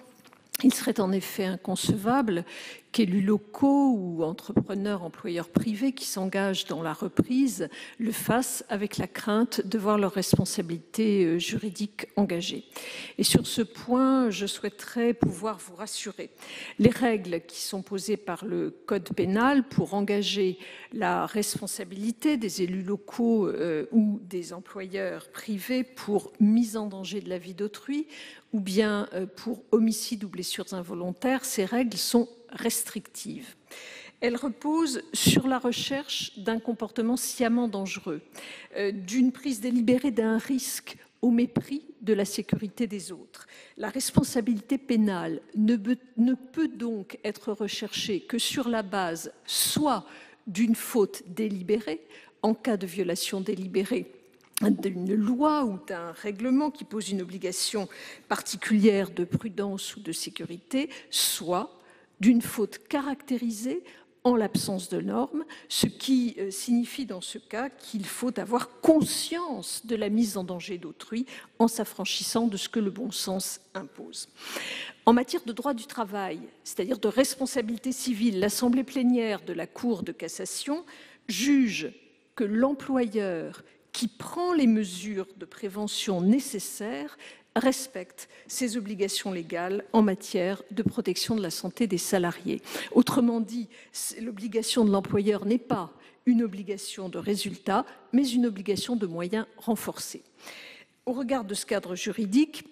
Il serait en effet inconcevable qu'élus locaux ou entrepreneurs, employeurs privés qui s'engagent dans la reprise le fassent avec la crainte de voir leurs responsabilités juridiques engagées. Et sur ce point, je souhaiterais pouvoir vous rassurer. Les règles qui sont posées par le Code pénal pour engager la responsabilité des élus locaux ou des employeurs privés pour mise en danger de la vie d'autrui ou bien pour homicide ou blessures involontaires, ces règles sont restrictives. Elles reposent sur la recherche d'un comportement sciemment dangereux, d'une prise délibérée d'un risque au mépris de la sécurité des autres. La responsabilité pénale ne peut donc être recherchée que sur la base soit d'une faute délibérée, en cas de violation délibérée d'une loi ou d'un règlement qui pose une obligation particulière de prudence ou de sécurité, soit d'une faute caractérisée en l'absence de normes, ce qui signifie dans ce cas qu'il faut avoir conscience de la mise en danger d'autrui en s'affranchissant de ce que le bon sens impose. En matière de droit du travail, c'est-à-dire de responsabilité civile, l'Assemblée plénière de la Cour de cassation juge que l'employeur qui prend les mesures de prévention nécessaires respecte ses obligations légales en matière de protection de la santé des salariés. Autrement dit, l'obligation de l'employeur n'est pas une obligation de résultat, mais une obligation de moyens renforcés. Au regard de ce cadre juridique,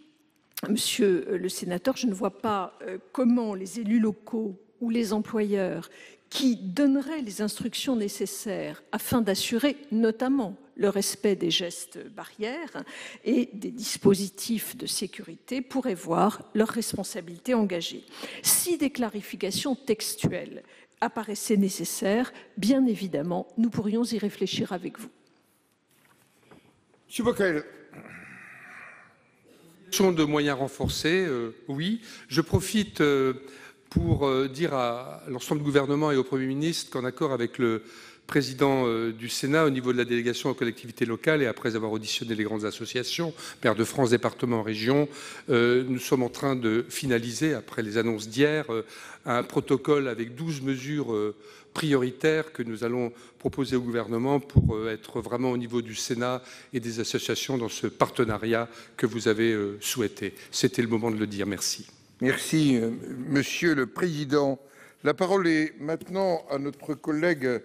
Monsieur le sénateur, je ne vois pas comment les élus locaux ou les employeurs qui donneraient les instructions nécessaires afin d'assurer notamment le respect des gestes barrières et des dispositifs de sécurité pourraient voir leurs responsabilités engagées. Si des clarifications textuelles apparaissaient nécessaires, bien évidemment, nous pourrions y réfléchir avec vous. Monsieur Bockel. De moyens renforcés, oui. Je profite pour dire à l'ensemble du gouvernement et au Premier ministre qu'en accord avec le président du Sénat au niveau de la délégation aux collectivités locales et après avoir auditionné les grandes associations, maires de France, départements, régions, nous sommes en train de finaliser, après les annonces d'hier, un protocole avec 12 mesures prioritaires que nous allons proposer au gouvernement pour être vraiment au niveau du Sénat et des associations dans ce partenariat que vous avez souhaité. C'était le moment de le dire. Merci. Merci, Monsieur le Président. La parole est maintenant à notre collègue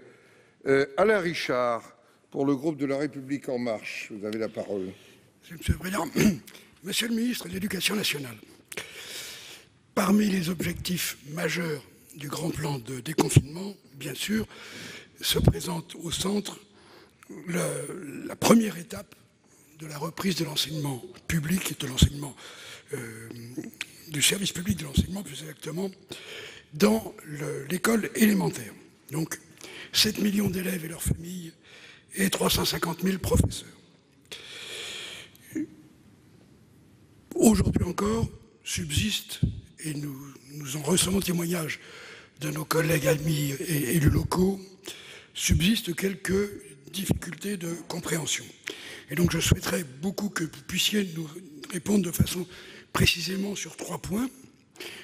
Alain Richard pour le groupe de La République En Marche. Vous avez la parole. Monsieur le Président, Monsieur le Ministre de l'Éducation nationale, parmi les objectifs majeurs du grand plan de déconfinement, bien sûr, se présente au centre la première étape de la reprise de l'enseignement public et de l'enseignement du service public de l'enseignement, plus exactement, dans l'école élémentaire. Donc, 7 millions d'élèves et leurs familles et 350 000 professeurs. Aujourd'hui encore, subsiste, et nous en recevons témoignage de nos collègues amis et élus locaux, subsistent quelques difficultés de compréhension. Et donc je souhaiterais beaucoup que vous puissiez nous répondre de façon précisément sur 3 points.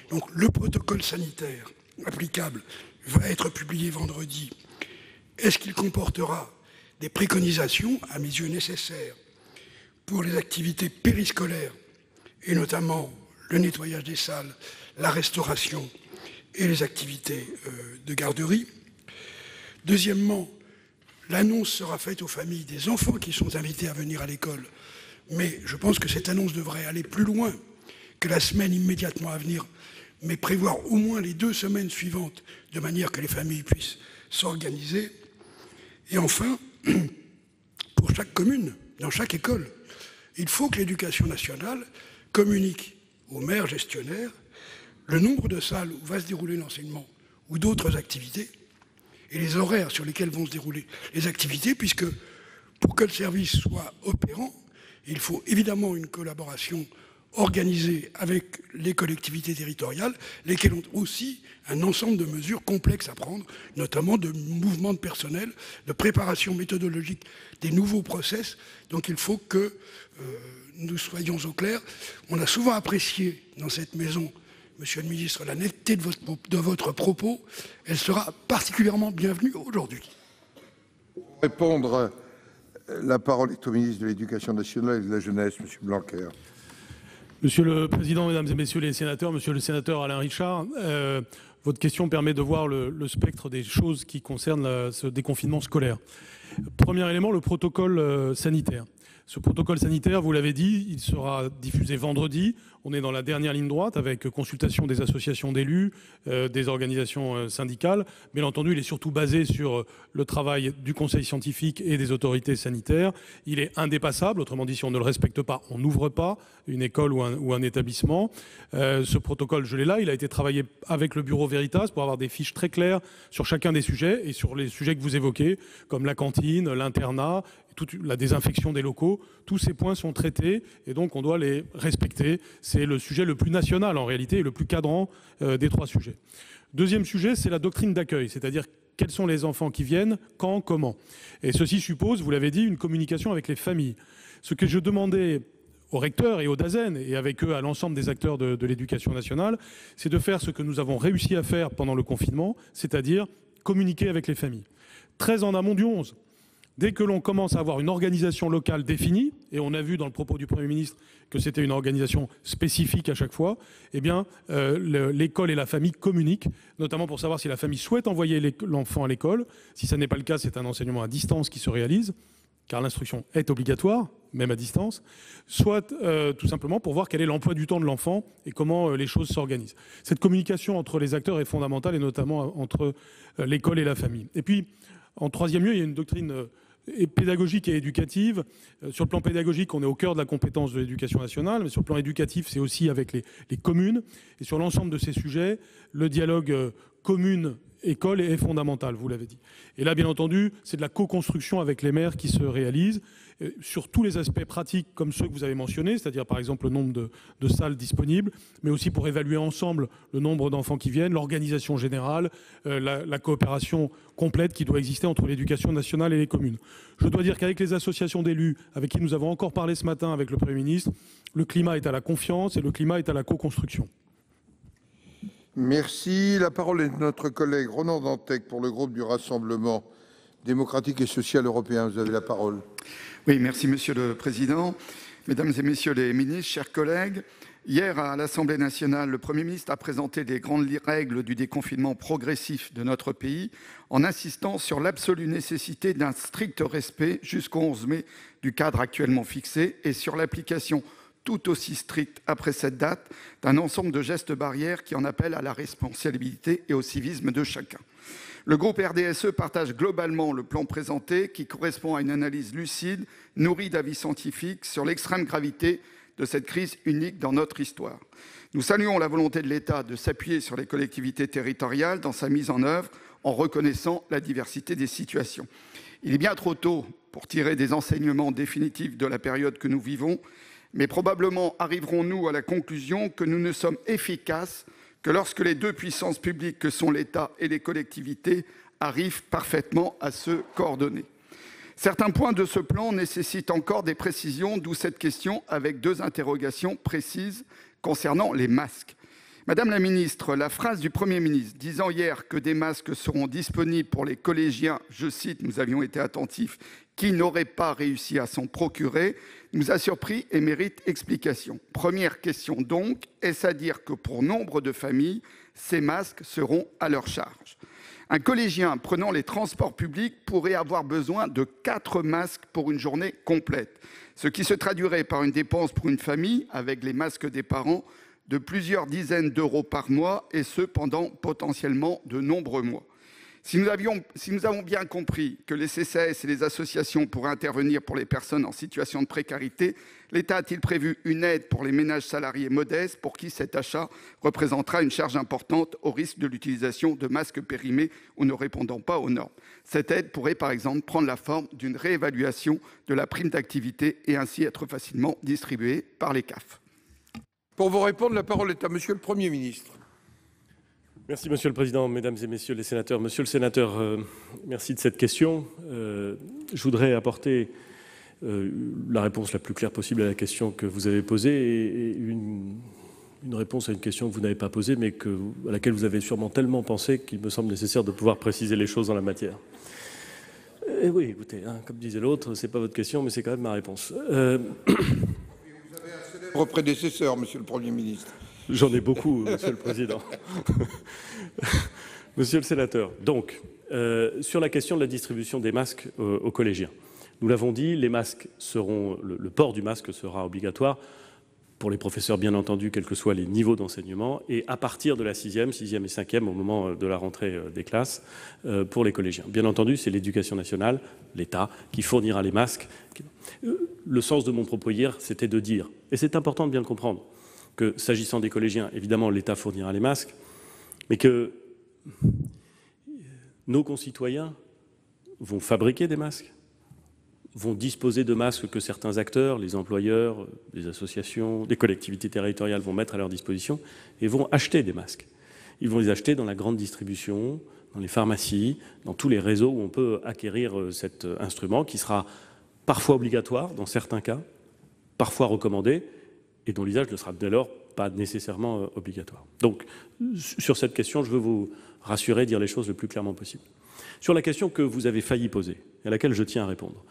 Donc le protocole sanitaire applicable va être publié vendredi. Est-ce qu'il comportera des préconisations, à mes yeux nécessaires, pour les activités périscolaires, et notamment le nettoyage des salles, la restauration et les activités de garderie? Deuxièmement, l'annonce sera faite aux familles des enfants qui sont invités à venir à l'école, mais je pense que cette annonce devrait aller plus loin que la semaine immédiatement à venir, mais prévoir au moins les 2 semaines suivantes, de manière que les familles puissent s'organiser. Et enfin, pour chaque commune, dans chaque école, il faut que l'Éducation nationale communique aux maires gestionnaires le nombre de salles où va se dérouler l'enseignement ou d'autres activités et les horaires sur lesquels vont se dérouler les activités, puisque pour que le service soit opérant, il faut évidemment une collaboration organisée avec les collectivités territoriales, lesquelles ont aussi un ensemble de mesures complexes à prendre, notamment de mouvements de personnel, de préparation méthodologique des nouveaux process. Donc il faut que nous soyons au clair. On a souvent apprécié dans cette maison, Monsieur le ministre, la netteté de votre propos, elle sera particulièrement bienvenue aujourd'hui. Pour répondre, la parole est au ministre de l'Éducation nationale et de la jeunesse, M. Blanquer. Monsieur le Président, Mesdames et Messieurs les sénateurs, Monsieur le sénateur Alain Richard, votre question permet de voir le spectre des choses qui concernent ce déconfinement scolaire. Premier élément, le protocole sanitaire. Ce protocole sanitaire, vous l'avez dit, il sera diffusé vendredi. On est dans la dernière ligne droite avec consultation des associations d'élus, des organisations syndicales. Bien entendu, il est surtout basé sur le travail du conseil scientifique et des autorités sanitaires. Il est indépassable, autrement dit, si on ne le respecte pas, on n'ouvre pas une école ou un établissement. Ce protocole, je l'ai là, il a été travaillé avec le bureau Veritas pour avoir des fiches très claires sur chacun des sujets et sur les sujets que vous évoquez, comme la cantine, l'internat, toute la désinfection des locaux. Tous ces points sont traités et donc on doit les respecter. C'est le sujet le plus national en réalité et le plus cadrant des trois sujets. Deuxième sujet, c'est la doctrine d'accueil, c'est-à-dire quels sont les enfants qui viennent, quand, comment. Et ceci suppose, vous l'avez dit, une communication avec les familles. Ce que je demandais aux recteurs et aux DAZEN, et avec eux à l'ensemble des acteurs de l'éducation nationale, c'est de faire ce que nous avons réussi à faire pendant le confinement, c'est-à-dire communiquer avec les familles. Très en amont du 11. Dès que l'on commence à avoir une organisation locale définie, et on a vu dans le propos du Premier ministre que c'était une organisation spécifique à chaque fois, eh bien, l'école et la famille communiquent, notamment pour savoir si la famille souhaite envoyer l'enfant à l'école. Si ce n'est pas le cas, c'est un enseignement à distance qui se réalise, car l'instruction est obligatoire, même à distance, soit tout simplement pour voir quel est l'emploi du temps de l'enfant et comment les choses s'organisent. Cette communication entre les acteurs est fondamentale, et notamment entre l'école et la famille. Et puis, en troisième lieu, il y a une doctrine pédagogique et éducative. Sur le plan pédagogique, on est au cœur de la compétence de l'éducation nationale, mais sur le plan éducatif, c'est aussi avec les communes. Et sur l'ensemble de ces sujets, le dialogue commune-école est fondamental, vous l'avez dit. Et là, bien entendu, c'est de la co-construction avec les maires qui se réalise sur tous les aspects pratiques comme ceux que vous avez mentionnés, c'est-à-dire par exemple le nombre de salles disponibles, mais aussi pour évaluer ensemble le nombre d'enfants qui viennent, l'organisation générale, la coopération complète qui doit exister entre l'éducation nationale et les communes. Je dois dire qu'avec les associations d'élus, avec qui nous avons encore parlé ce matin avec le Premier ministre, le climat est à la confiance et le climat est à la co-construction. Merci. La parole est de notre collègue Ronan Dantec pour le groupe du Rassemblement démocratique et social européen. Vous avez la parole. Oui, merci Monsieur le Président. Mesdames et Messieurs les ministres, chers collègues, hier à l'Assemblée nationale, le Premier ministre a présenté les grandes règles du déconfinement progressif de notre pays en insistant sur l'absolue nécessité d'un strict respect jusqu'au 11 mai du cadre actuellement fixé et sur l'application tout aussi stricte après cette date d'un ensemble de gestes barrières qui en appellent à la responsabilité et au civisme de chacun. Le groupe RDSE partage globalement le plan présenté qui correspond à une analyse lucide, nourrie d'avis scientifiques sur l'extrême gravité de cette crise unique dans notre histoire. Nous saluons la volonté de l'État de s'appuyer sur les collectivités territoriales dans sa mise en œuvre en reconnaissant la diversité des situations. Il est bien trop tôt pour tirer des enseignements définitifs de la période que nous vivons, mais probablement arriverons-nous à la conclusion que nous ne sommes efficaces que lorsque les deux puissances publiques que sont l'État et les collectivités arrivent parfaitement à se coordonner. Certains points de ce plan nécessitent encore des précisions, d'où cette question avec deux interrogations précises concernant les masques. Madame la ministre, la phrase du Premier ministre disant hier que des masques seront disponibles pour les collégiens, je cite, nous avions été attentifs, qui n'auraient pas réussi à s'en procurer, nous a surpris et mérite explication. Première question donc, est-ce à dire que pour nombre de familles, ces masques seront à leur charge ? Un collégien prenant les transports publics pourrait avoir besoin de 4 masques pour une journée complète, ce qui se traduirait par une dépense pour une famille, avec les masques des parents, de plusieurs dizaines d'euros par mois, et ce pendant potentiellement de nombreux mois. Si nous avons bien compris que les CCAS et les associations pourraient intervenir pour les personnes en situation de précarité, l'État a-t-il prévu une aide pour les ménages salariés modestes pour qui cet achat représentera une charge importante au risque de l'utilisation de masques périmés ou ne répondant pas aux normes ? Cette aide pourrait par exemple prendre la forme d'une réévaluation de la prime d'activité et ainsi être facilement distribuée par les CAF. Pour vous répondre, la parole est à Monsieur le Premier ministre. Merci Monsieur le Président, Mesdames et Messieurs les sénateurs. Monsieur le sénateur, merci de cette question. Je voudrais apporter la réponse la plus claire possible à la question que vous avez posée et une une réponse à une question que vous n'avez pas posée, mais à laquelle vous avez sûrement tellement pensé qu'il me semble nécessaire de pouvoir préciser les choses en la matière. Et oui, écoutez, hein, comme disait l'autre, c'est pas votre question, mais c'est quand même ma réponse. Vous avez un célèbre prédécesseur, Monsieur le Premier ministre. J'en ai beaucoup, Monsieur le Président. Monsieur le sénateur, donc, sur la question de la distribution des masques aux collégiens, nous l'avons dit, les masques seront, le port du masque sera obligatoire pour les professeurs, bien entendu, quels que soient les niveaux d'enseignement, et à partir de la 6e et 5e, au moment de la rentrée des classes, pour les collégiens. Bien entendu, c'est l'Éducation nationale, l'État, qui fournira les masques. Le sens de mon propos hier, c'était de dire, et c'est important de bien le comprendre, que s'agissant des collégiens, évidemment, l'État fournira les masques, mais que nos concitoyens vont fabriquer des masques, vont disposer de masques que certains acteurs, les employeurs, les associations, les collectivités territoriales vont mettre à leur disposition et vont acheter des masques. Ils vont les acheter dans la grande distribution, dans les pharmacies, dans tous les réseaux où on peut acquérir cet instrument qui sera parfois obligatoire dans certains cas, parfois recommandé et dont l'usage ne sera dès lors pas nécessairement obligatoire. Donc, sur cette question, je veux vous rassurer, dire les choses le plus clairement possible. Sur la question que vous avez failli poser, et à laquelle je tiens à répondre,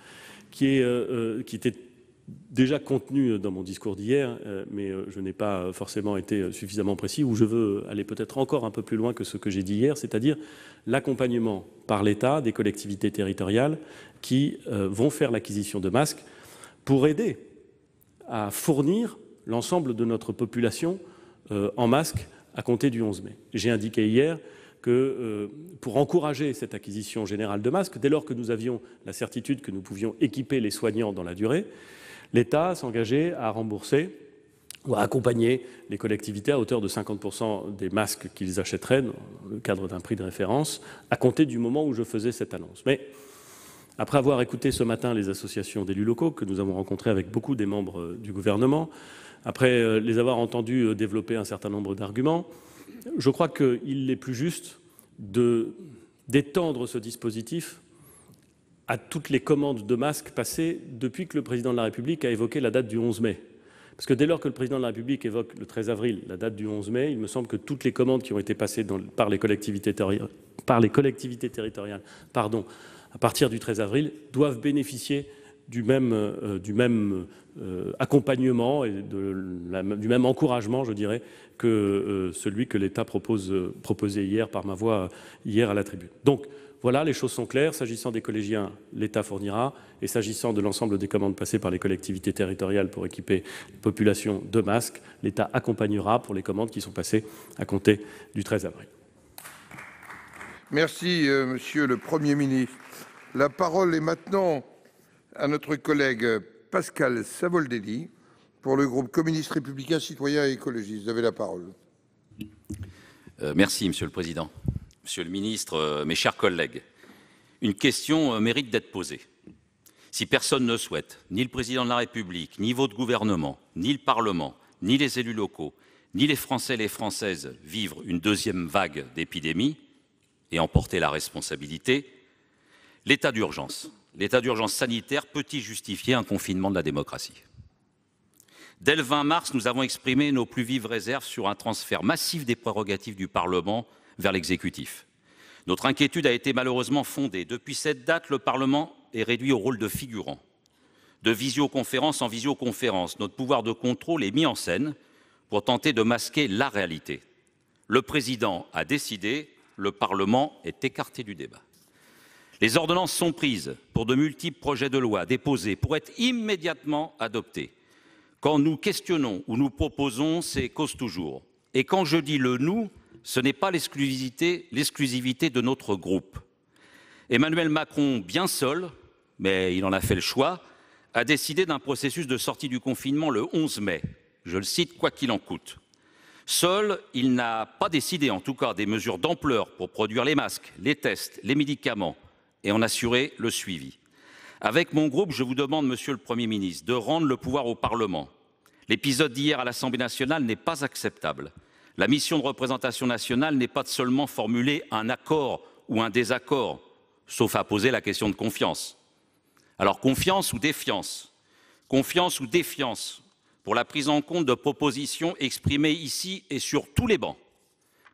qui était déjà contenue dans mon discours d'hier, mais je n'ai pas forcément été suffisamment précis, où je veux aller peut-être encore un peu plus loin que ce que j'ai dit hier, c'est-à-dire l'accompagnement par l'État des collectivités territoriales qui vont faire l'acquisition de masques pour aider à fournir l'ensemble de notre population en masques à compter du 11 mai. J'ai indiqué hier que pour encourager cette acquisition générale de masques, dès lors que nous avions la certitude que nous pouvions équiper les soignants dans la durée, l'État s'engageait à rembourser ou à accompagner les collectivités à hauteur de 50% des masques qu'ils achèteraient dans le cadre d'un prix de référence, à compter du moment où je faisais cette annonce. Mais après avoir écouté ce matin les associations d'élus locaux que nous avons rencontrées avec beaucoup des membres du gouvernement, après les avoir entendus développer un certain nombre d'arguments, je crois qu'il est plus juste d'étendre ce dispositif à toutes les commandes de masques passées depuis que le Président de la République a évoqué la date du 11 mai. Parce que dès lors que le Président de la République évoque le 13 avril, la date du 11 mai, il me semble que toutes les commandes qui ont été passées par les collectivités territoriales à partir du 13 avril doivent bénéficier du même accompagnement et du même encouragement, je dirais, que celui que l'État proposait hier par ma voix, hier à la tribune. Donc, voilà, les choses sont claires. S'agissant des collégiens, l'État fournira. Et s'agissant de l'ensemble des commandes passées par les collectivités territoriales pour équiper les populations de masques, l'État accompagnera pour les commandes qui sont passées à compter du 13 avril. Merci, Monsieur le Premier ministre. La parole est maintenant à notre collègue Pascal Savoldelli pour le groupe communiste républicain citoyen et écologiste. Vous avez la parole. Merci, Monsieur le Président. Monsieur le Ministre, mes chers collègues, une question mérite d'être posée. Si personne ne souhaite, ni le Président de la République, ni votre gouvernement, ni le Parlement, ni les élus locaux, ni les Français et les Françaises vivre une deuxième vague d'épidémie et en porter la responsabilité, l'état d'urgence sanitaire peut-il justifier un confinement de la démocratie? Dès le 20 mars, nous avons exprimé nos plus vives réserves sur un transfert massif des prérogatives du Parlement vers l'exécutif. Notre inquiétude a été malheureusement fondée. Depuis cette date, le Parlement est réduit au rôle de figurant. De visioconférence en visioconférence, notre pouvoir de contrôle est mis en scène pour tenter de masquer la réalité. Le Président a décidé, le Parlement est écarté du débat. Les ordonnances sont prises pour de multiples projets de loi déposés pour être immédiatement adoptés. Quand nous questionnons ou nous proposons, c'est cause toujours. Et quand je dis le « nous », ce n'est pas l'exclusivité de notre groupe. Emmanuel Macron, bien seul, mais il en a fait le choix, a décidé d'un processus de sortie du confinement le 11 mai. Je le cite, quoi qu'il en coûte. Seul, il n'a pas décidé, en tout cas, des mesures d'ampleur pour produire les masques, les tests, les médicaments et en assurer le suivi. Avec mon groupe, je vous demande, Monsieur le Premier ministre, de rendre le pouvoir au Parlement. L'épisode d'hier à l'Assemblée nationale n'est pas acceptable. La mission de représentation nationale n'est pas de seulement formuler un accord ou un désaccord, sauf à poser la question de confiance. Alors confiance ou défiance? Confiance ou défiance pour la prise en compte de propositions exprimées ici et sur tous les bancs.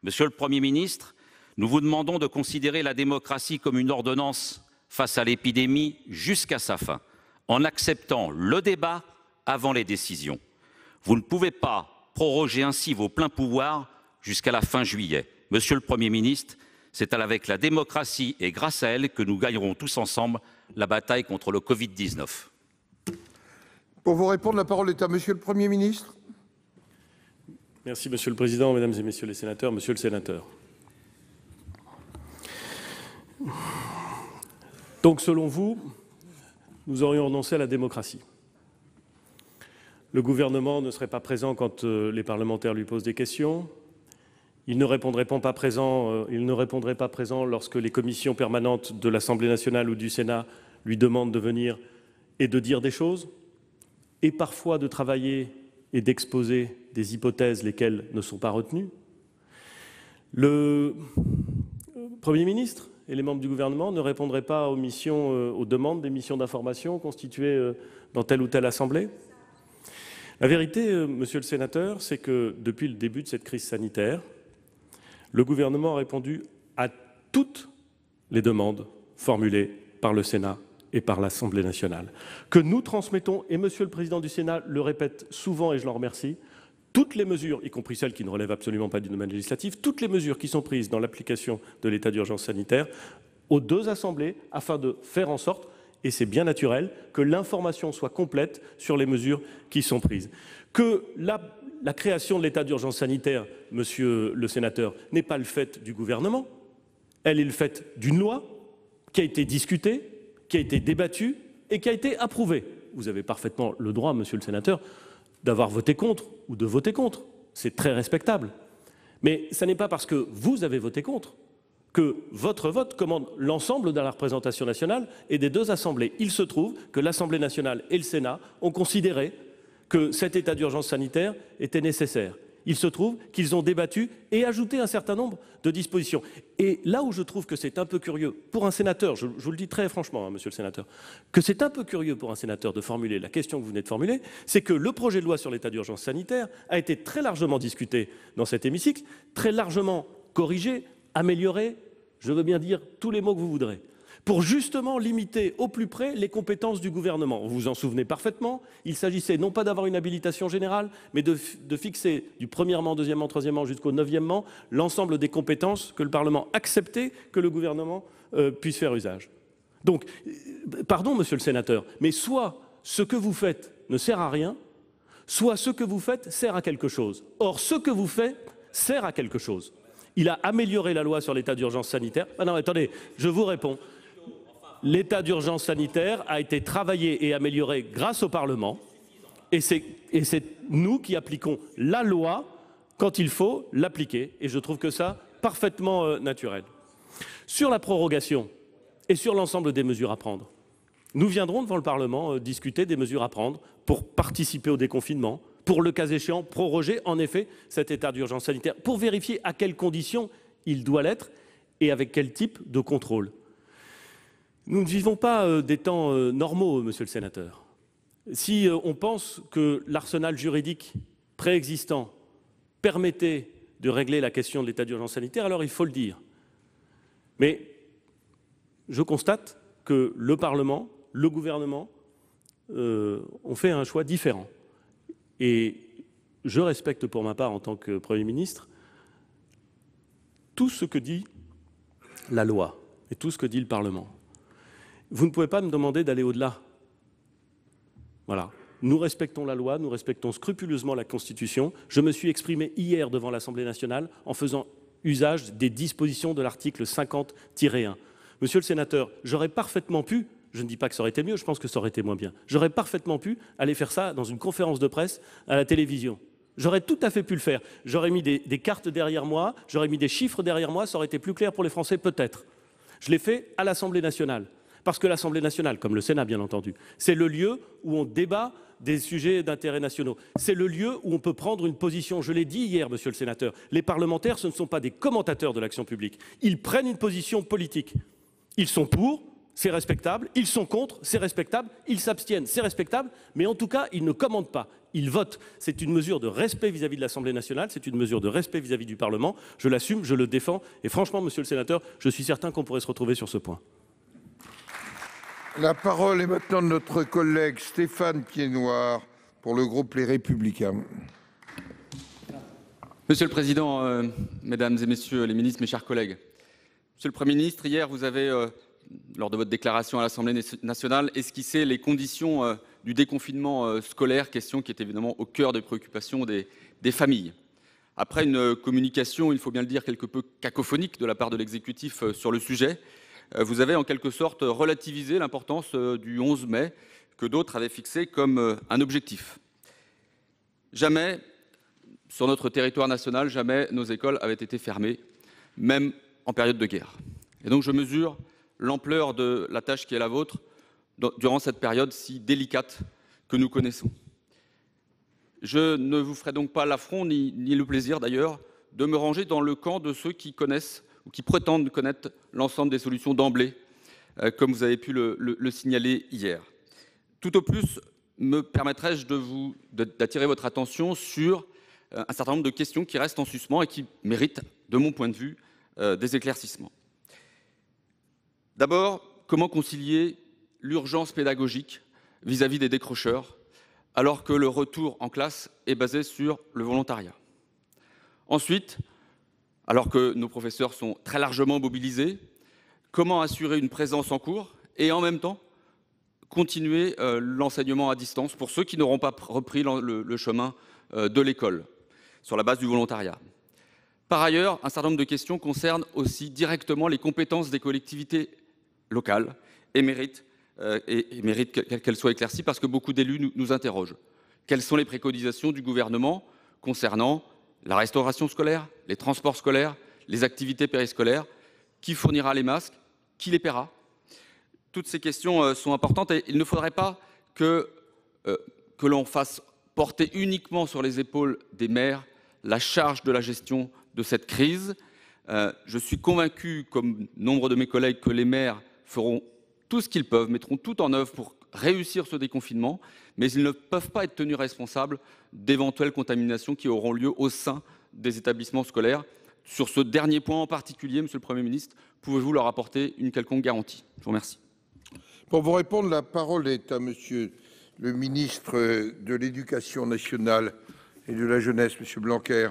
Monsieur le Premier ministre, nous vous demandons de considérer la démocratie comme une ordonnance face à l'épidémie jusqu'à sa fin, en acceptant le débat avant les décisions. Vous ne pouvez pas proroger ainsi vos pleins pouvoirs jusqu'à la fin juillet. Monsieur le Premier ministre, c'est avec la démocratie et grâce à elle que nous gagnerons tous ensemble la bataille contre le Covid-19. Pour vous répondre, la parole est à Monsieur le Premier ministre. Merci Monsieur le Président, Mesdames et Messieurs les sénateurs. Monsieur le sénateur. Donc selon vous, nous aurions renoncé à la démocratie. Le gouvernement ne serait pas présent quand les parlementaires lui posent des questions. Il ne répondrait pas présent lorsque les commissions permanentes de l'Assemblée nationale ou du Sénat lui demandent de venir et de dire des choses, et parfois de travailler et d'exposer des hypothèses lesquelles ne sont pas retenues. Le Premier ministre et les membres du gouvernement ne répondraient pas aux demandes des missions d'information constituées dans telle ou telle assemblée. La vérité, monsieur le sénateur, c'est que depuis le début de cette crise sanitaire, le gouvernement a répondu à toutes les demandes formulées par le Sénat et par l'Assemblée nationale, que nous transmettons, et monsieur le président du Sénat le répète souvent et je l'en remercie, toutes les mesures, y compris celles qui ne relèvent absolument pas du domaine législatif, toutes les mesures qui sont prises dans l'application de l'état d'urgence sanitaire aux deux assemblées afin de faire en sorte, et c'est bien naturel, que l'information soit complète sur les mesures qui sont prises. Que la création de l'état d'urgence sanitaire, monsieur le sénateur, n'est pas le fait du gouvernement, elle est le fait d'une loi qui a été discutée, qui a été débattue et qui a été approuvée. Vous avez parfaitement le droit, monsieur le sénateur, d'avoir voté contre ou de voter contre. C'est très respectable. Mais ce n'est pas parce que vous avez voté contre que votre vote commande l'ensemble de la représentation nationale et des deux assemblées. Il se trouve que l'Assemblée nationale et le Sénat ont considéré que cet état d'urgence sanitaire était nécessaire. Il se trouve qu'ils ont débattu et ajouté un certain nombre de dispositions. Et là où je trouve que c'est un peu curieux pour un sénateur, je vous le dis très franchement, monsieur le sénateur, que c'est un peu curieux pour un sénateur de formuler la question que vous venez de formuler, c'est que le projet de loi sur l'état d'urgence sanitaire a été très largement discuté dans cet hémicycle, très largement corrigé, amélioré, je veux bien dire tous les mots que vous voudrez, pour justement limiter au plus près les compétences du gouvernement. Vous vous en souvenez parfaitement, il s'agissait non pas d'avoir une habilitation générale, mais de fixer du premièrement, deuxièmement, troisièmement jusqu'au neuvièmement l'ensemble des compétences que le Parlement acceptait que le gouvernement puisse faire usage. Donc, pardon monsieur le sénateur, mais soit ce que vous faites ne sert à rien, soit ce que vous faites sert à quelque chose. Or, ce que vous faites sert à quelque chose. Il a amélioré la loi sur l'état d'urgence sanitaire. Ah non, attendez, je vous réponds. L'état d'urgence sanitaire a été travaillé et amélioré grâce au Parlement et c'est nous qui appliquons la loi quand il faut l'appliquer et je trouve que ça parfaitement naturel. Sur la prorogation et sur l'ensemble des mesures à prendre, nous viendrons devant le Parlement discuter des mesures à prendre pour participer au déconfinement, pour le cas échéant proroger en effet cet état d'urgence sanitaire, pour vérifier à quelles conditions il doit l'être et avec quel type de contrôle. Nous ne vivons pas des temps normaux, monsieur le sénateur. Si on pense que l'arsenal juridique préexistant permettait de régler la question de l'état d'urgence sanitaire, alors il faut le dire. Mais je constate que le Parlement, le gouvernement ont fait un choix différent. Et je respecte pour ma part, en tant que Premier ministre, tout ce que dit la loi et tout ce que dit le Parlement. Vous ne pouvez pas me demander d'aller au-delà. Voilà. Nous respectons la loi, nous respectons scrupuleusement la Constitution. Je me suis exprimé hier devant l'Assemblée nationale en faisant usage des dispositions de l'article 50-1. Monsieur le sénateur, j'aurais parfaitement pu, je ne dis pas que ça aurait été mieux, je pense que ça aurait été moins bien, j'aurais parfaitement pu aller faire ça dans une conférence de presse à la télévision. J'aurais tout à fait pu le faire. J'aurais mis des cartes derrière moi, j'aurais mis des chiffres derrière moi, ça aurait été plus clair pour les Français peut-être. Je l'ai fait à l'Assemblée nationale. Parce que l'Assemblée nationale, comme le Sénat bien entendu, c'est le lieu où on débat des sujets d'intérêt nationaux. C'est le lieu où on peut prendre une position. Je l'ai dit hier, monsieur le sénateur, les parlementaires, ce ne sont pas des commentateurs de l'action publique. Ils prennent une position politique. Ils sont pour c'est respectable, ils sont contre, c'est respectable, ils s'abstiennent, c'est respectable, mais en tout cas, ils ne commandent pas, ils votent. C'est une mesure de respect vis-à-vis de l'Assemblée nationale, c'est une mesure de respect vis-à-vis du Parlement. Je l'assume, je le défends, et franchement, monsieur le sénateur, je suis certain qu'on pourrait se retrouver sur ce point. La parole est maintenant de notre collègue Stéphane Piednoir pour le groupe Les Républicains. Monsieur le Président, Mesdames et Messieurs les ministres, mes chers collègues, Monsieur le Premier ministre, hier, vous avez, lors de votre déclaration à l'Assemblée nationale, esquissé les conditions du déconfinement scolaire, question qui est évidemment au cœur des préoccupations des familles. Après une communication, il faut bien le dire, quelque peu cacophonique de la part de l'exécutif sur le sujet, vous avez en quelque sorte relativisé l'importance du 11 mai que d'autres avaient fixé comme un objectif. Jamais, sur notre territoire national, jamais nos écoles avaient été fermées, même en période de guerre. Et donc je mesure l'ampleur de la tâche qui est la vôtre durant cette période si délicate que nous connaissons. Je ne vous ferai donc pas l'affront, ni le plaisir d'ailleurs, de me ranger dans le camp de ceux qui connaissent ou qui prétendent connaître l'ensemble des solutions d'emblée, comme vous avez pu le signaler hier. Tout au plus, me permettrai-je d'attirer votre attention sur un certain nombre de questions qui restent en suspens et qui méritent, de mon point de vue, des éclaircissements. D'abord, comment concilier l'urgence pédagogique vis-à-vis des décrocheurs, alors que le retour en classe est basé sur le volontariat? Ensuite, alors que nos professeurs sont très largement mobilisés, comment assurer une présence en cours et en même temps continuer l'enseignement à distance pour ceux qui n'auront pas repris le chemin de l'école, sur la base du volontariat? Par ailleurs, un certain nombre de questions concernent aussi directement les compétences des collectivités locales et méritent qu'elles soient éclaircies parce que beaucoup d'élus nous interrogent. Quelles sont les préconisations du gouvernement concernant la restauration scolaire, les transports scolaires, les activités périscolaires? Qui fournira les masques? Qui les paiera? Toutes ces questions sont importantes et il ne faudrait pas que l'on fasse porter uniquement sur les épaules des maires la charge de la gestion de cette crise. Je suis convaincu, comme nombre de mes collègues, que les maires feront tout ce qu'ils peuvent, mettront tout en œuvre pour réussir ce déconfinement, mais ils ne peuvent pas être tenus responsables d'éventuelles contaminations qui auront lieu au sein des établissements scolaires. Sur ce dernier point en particulier, Monsieur le Premier ministre, pouvez-vous leur apporter une quelconque garantie? Je vous remercie. Pour vous répondre, la parole est à Monsieur le ministre de l'Éducation nationale et de la jeunesse, Monsieur Blanquer.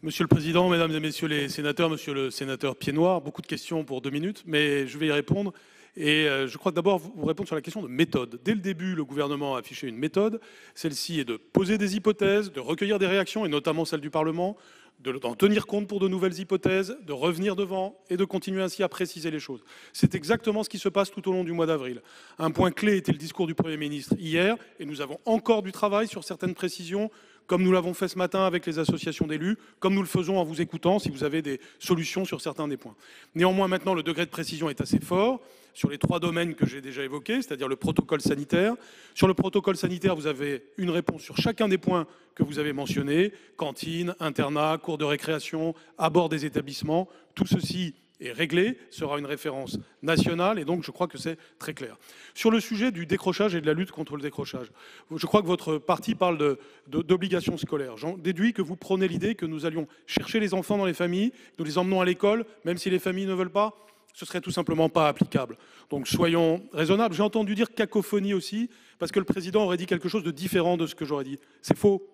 Monsieur le Président, Mesdames et Messieurs les sénateurs, Monsieur le sénateur Piednoir, beaucoup de questions pour 2 minutes, mais je vais y répondre. Et je crois que d'abord vous répondre sur la question de méthode. Dès le début, le gouvernement a affiché une méthode. Celle-ci est de poser des hypothèses, de recueillir des réactions, et notamment celle du Parlement, d'en tenir compte pour de nouvelles hypothèses, de revenir devant et de continuer ainsi à préciser les choses. C'est exactement ce qui se passe tout au long du mois d'avril. Un point clé était le discours du Premier ministre hier, et nous avons encore du travail sur certaines précisions, comme nous l'avons fait ce matin avec les associations d'élus, comme nous le faisons en vous écoutant si vous avez des solutions sur certains des points. Néanmoins, maintenant, le degré de précision est assez fort sur les 3 domaines que j'ai déjà évoqués, c'est-à-dire le protocole sanitaire. Sur le protocole sanitaire, vous avez une réponse sur chacun des points que vous avez mentionnés, cantine, internat, cours de récréation, à bord des établissements. Tout ceci est réglé, sera une référence nationale et donc je crois que c'est très clair. Sur le sujet du décrochage et de la lutte contre le décrochage, je crois que votre parti parle d'obligations scolaires. J'en déduis que vous prônez l'idée que nous allions chercher les enfants dans les familles, nous les emmenons à l'école, même si les familles ne veulent pas, ce serait tout simplement pas applicable. Donc soyons raisonnables. J'ai entendu dire cacophonie aussi, parce que le président aurait dit quelque chose de différent de ce que j'aurais dit. C'est faux.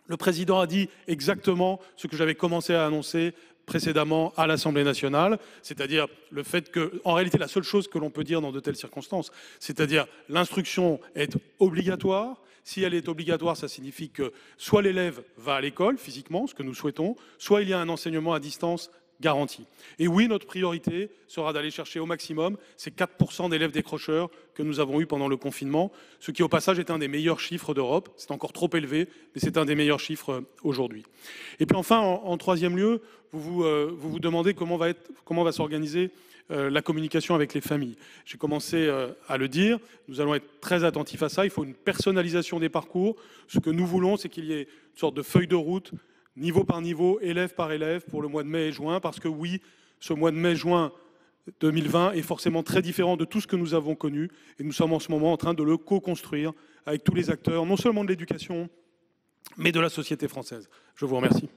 Le président a dit exactement ce que j'avais commencé à annoncer précédemment à l'Assemblée nationale, c'est-à-dire le fait que, en réalité, la seule chose que l'on peut dire dans de telles circonstances, c'est-à-dire l'instruction est obligatoire. Si elle est obligatoire, ça signifie que soit l'élève va à l'école physiquement, ce que nous souhaitons, soit il y a un enseignement à distance garanti. Et oui, notre priorité sera d'aller chercher au maximum ces 4% d'élèves décrocheurs que nous avons eus pendant le confinement, ce qui au passage est un des meilleurs chiffres d'Europe. C'est encore trop élevé, mais c'est un des meilleurs chiffres aujourd'hui. Et puis enfin, en troisième lieu, vous vous demandez comment va s'organiser la communication avec les familles. J'ai commencé à le dire, nous allons être très attentifs à ça, il faut une personnalisation des parcours. Ce que nous voulons, c'est qu'il y ait une sorte de feuille de route, niveau par niveau, élève par élève, pour le mois de mai et juin, parce que oui, ce mois de mai-juin 2020 est forcément très différent de tout ce que nous avons connu et nous sommes en ce moment en train de le co-construire avec tous les acteurs, non seulement de l'éducation, mais de la société française. Je vous remercie.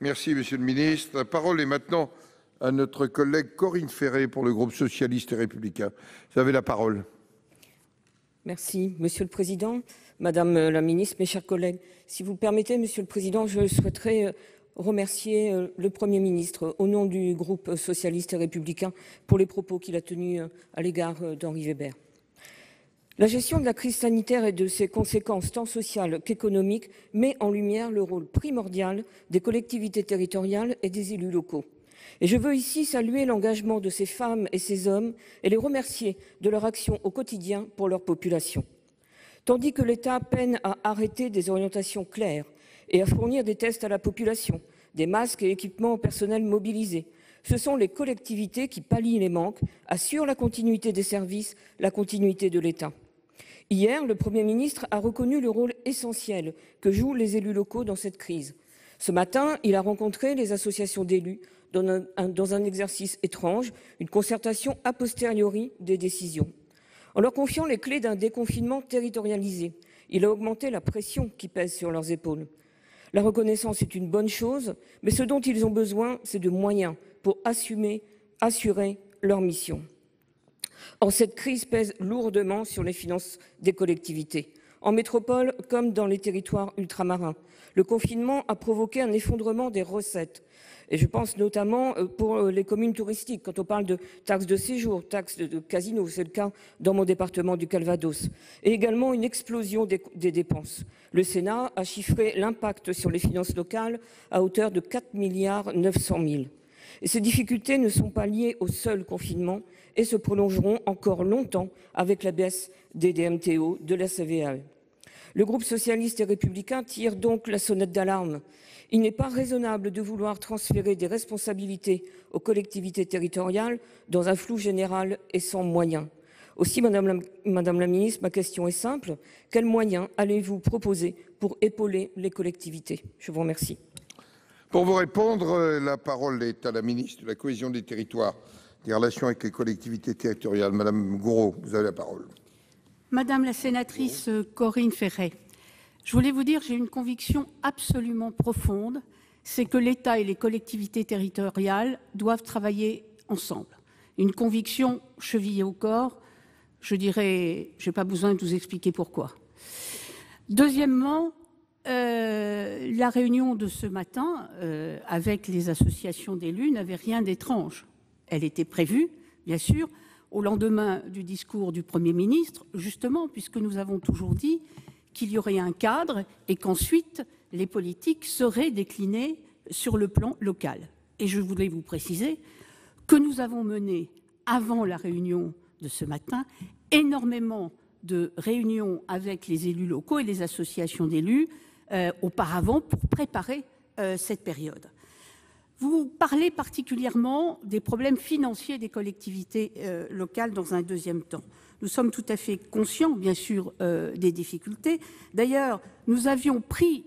Merci, Monsieur le Ministre. La parole est maintenant à notre collègue Corinne Féret pour le groupe socialiste et républicain. Vous avez la parole. Merci, Monsieur le Président, Madame la Ministre, mes chers collègues. Si vous le permettez, Monsieur le Président, je souhaiterais remercier le Premier ministre au nom du groupe socialiste et républicain pour les propos qu'il a tenus à l'égard d'Henri Weber. La gestion de la crise sanitaire et de ses conséquences tant sociales qu'économiques met en lumière le rôle primordial des collectivités territoriales et des élus locaux. Et je veux ici saluer l'engagement de ces femmes et ces hommes et les remercier de leur action au quotidien pour leur population. Tandis que l'État peine à arrêter des orientations claires et à fournir des tests à la population, des masques et équipements personnels mobilisés, ce sont les collectivités qui pallient les manques, assurent la continuité des services, la continuité de l'État. Hier, le Premier ministre a reconnu le rôle essentiel que jouent les élus locaux dans cette crise. Ce matin, il a rencontré les associations d'élus dans un exercice étrange, une concertation a posteriori des décisions. En leur confiant les clés d'un déconfinement territorialisé, il a augmenté la pression qui pèse sur leurs épaules. La reconnaissance est une bonne chose, mais ce dont ils ont besoin, c'est de moyens pour assurer leur mission. Or, cette crise pèse lourdement sur les finances des collectivités. En métropole comme dans les territoires ultramarins, le confinement a provoqué un effondrement des recettes. Et je pense notamment pour les communes touristiques, quand on parle de taxes de séjour, taxes de casino, c'est le cas dans mon département du Calvados, et également une explosion des dépenses. Le Sénat a chiffré l'impact sur les finances locales à hauteur de 4,9 milliards. Et ces difficultés ne sont pas liées au seul confinement et se prolongeront encore longtemps avec la baisse des DMTO, de la CVAE. Le groupe socialiste et républicain tire donc la sonnette d'alarme. Il n'est pas raisonnable de vouloir transférer des responsabilités aux collectivités territoriales dans un flou général et sans moyens. Aussi, Madame la Ministre, ma question est simple. Quels moyens allez-vous proposer pour épauler les collectivités? Je vous remercie. Pour vous répondre, la parole est à la ministre de la Cohésion des territoires, des relations avec les collectivités territoriales. Madame Gourault, vous avez la parole. Madame la sénatrice Corinne Féret, je voulais vous dire, j'ai une conviction absolument profonde, c'est que l'État et les collectivités territoriales doivent travailler ensemble. Une conviction chevillée au corps, je dirais, je n'ai pas besoin de vous expliquer pourquoi. Deuxièmement, la réunion de ce matin avec les associations d'élus n'avait rien d'étrange. Elle était prévue, bien sûr, au lendemain du discours du Premier ministre, justement, puisque nous avons toujours dit qu'il y aurait un cadre et qu'ensuite les politiques seraient déclinées sur le plan local. Et je voulais vous préciser que nous avons mené, avant la réunion de ce matin, énormément de réunions avec les élus locaux et les associations d'élus auparavant pour préparer cette période. Vous parlez particulièrement des problèmes financiers des collectivités locales dans un deuxième temps. Nous sommes tout à fait conscients, bien sûr, des difficultés. D'ailleurs, nous avions pris,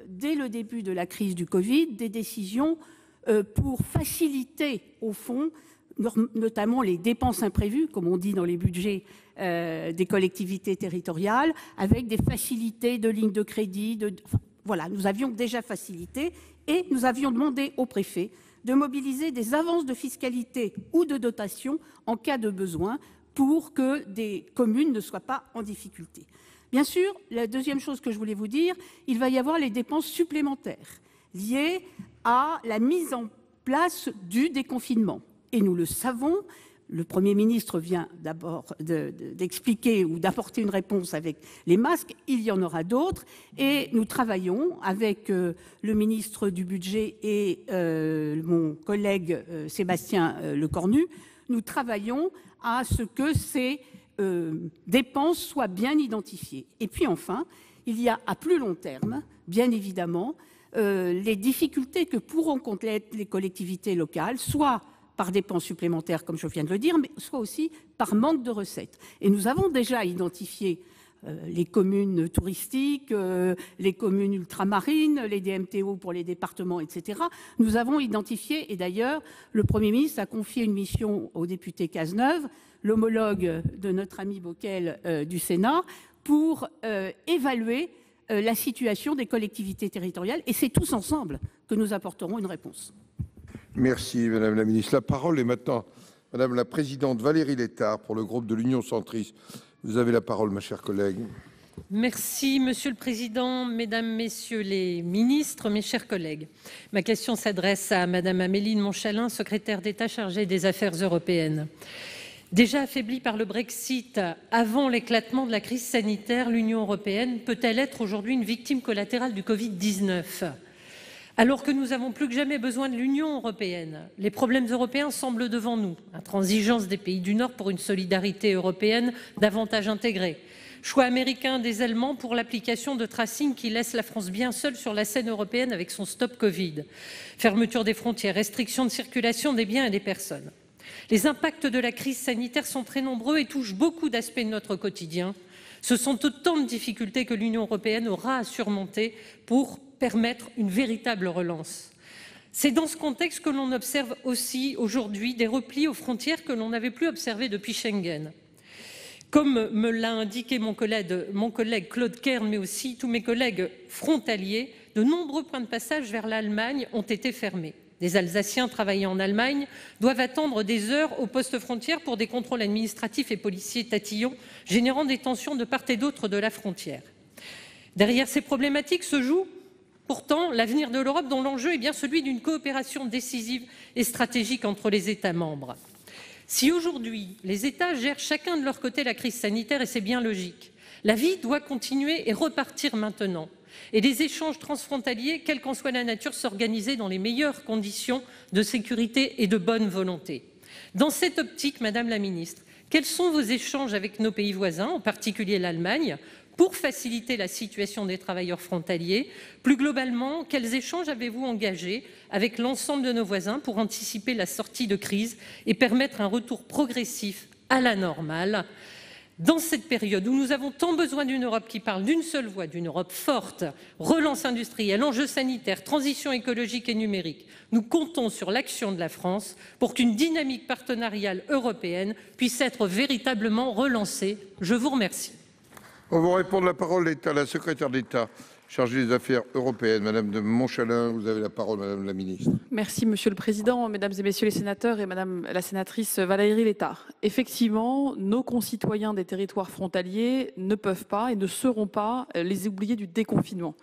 dès le début de la crise du Covid, des décisions pour faciliter, au fond, notamment les dépenses imprévues, comme on dit dans les budgets des collectivités territoriales, avec des facilités de lignes de crédit. Voilà, nous avions déjà facilité et nous avions demandé au préfet de mobiliser des avances de fiscalité ou de dotation en cas de besoin pour que des communes ne soient pas en difficulté. Bien sûr, la deuxième chose que je voulais vous dire, il va y avoir les dépenses supplémentaires liées à la mise en place du déconfinement. Et nous le savons, le Premier ministre vient d'abord d'expliquer ou d'apporter une réponse avec les masques, il y en aura d'autres, et nous travaillons avec le ministre du Budget et mon collègue Sébastien Lecornu, nous travaillons à ce que ces dépenses soient bien identifiées. Et puis enfin, il y a à plus long terme, bien évidemment, les difficultés que pourront connaître les collectivités locales, soit par dépenses supplémentaires, comme je viens de le dire, mais soit aussi par manque de recettes. Et nous avons déjà identifié les communes touristiques, les communes ultramarines, les DMTO pour les départements, etc. Nous avons identifié, et d'ailleurs, le Premier ministre a confié une mission au député Cazeneuve, l'homologue de notre ami Bockel du Sénat, pour évaluer la situation des collectivités territoriales. Et c'est tous ensemble que nous apporterons une réponse. Merci, Madame la Ministre. La parole est maintenant Madame la Présidente Valérie Létard pour le groupe de l'Union centriste. Vous avez la parole, ma chère collègue. Merci, Monsieur le Président, Mesdames, Messieurs les ministres, mes chers collègues. Ma question s'adresse à Madame Amélie de Montchalin, secrétaire d'État chargée des Affaires européennes. Déjà affaiblie par le Brexit avant l'éclatement de la crise sanitaire, l'Union européenne peut-elle être aujourd'hui une victime collatérale du Covid-19 ? Alors que nous avons plus que jamais besoin de l'Union européenne, les problèmes européens semblent devant nous. Intransigeance des pays du Nord pour une solidarité européenne davantage intégrée. Choix américain des Allemands pour l'application de tracing qui laisse la France bien seule sur la scène européenne avec son stop Covid. Fermeture des frontières, restriction de circulation des biens et des personnes. Les impacts de la crise sanitaire sont très nombreux et touchent beaucoup d'aspects de notre quotidien. Ce sont autant de difficultés que l'Union européenne aura à surmonter pour permettre une véritable relance. C'est dans ce contexte que l'on observe aussi aujourd'hui des replis aux frontières que l'on n'avait plus observés depuis Schengen. Comme me l'a indiqué mon collègue Claude Kern, mais aussi tous mes collègues frontaliers, de nombreux points de passage vers l'Allemagne ont été fermés. Des Alsaciens travaillant en Allemagne doivent attendre des heures aux postes frontières pour des contrôles administratifs et policiers tatillons, générant des tensions de part et d'autre de la frontière. Derrière ces problématiques se joue pourtant l'avenir de l'Europe, dont l'enjeu est bien celui d'une coopération décisive et stratégique entre les États membres. Si aujourd'hui les États gèrent chacun de leur côté la crise sanitaire, et c'est bien logique, la vie doit continuer et repartir maintenant. Et les échanges transfrontaliers, quelle qu'en soit la nature, s'organiser dans les meilleures conditions de sécurité et de bonne volonté. Dans cette optique, Madame la Ministre, quels sont vos échanges avec nos pays voisins, en particulier l'Allemagne, pour faciliter la situation des travailleurs frontaliers? Plus globalement, quels échanges avez-vous engagés avec l'ensemble de nos voisins pour anticiper la sortie de crise et permettre un retour progressif à la normale? Dans cette période où nous avons tant besoin d'une Europe qui parle d'une seule voix, d'une Europe forte, relance industrielle, enjeux sanitaires, transition écologique et numérique, nous comptons sur l'action de la France pour qu'une dynamique partenariale européenne puisse être véritablement relancée. Je vous remercie. On va répondre. La parole est à la secrétaire d'État chargée des Affaires européennes, Madame de Montchalin. Vous avez la parole, Madame la Ministre. Merci, Monsieur le Président, Mesdames et Messieurs les sénateurs et Madame la sénatrice Valérie Létard. Effectivement, nos concitoyens des territoires frontaliers ne peuvent pas et ne seront pas les oubliés du déconfinement.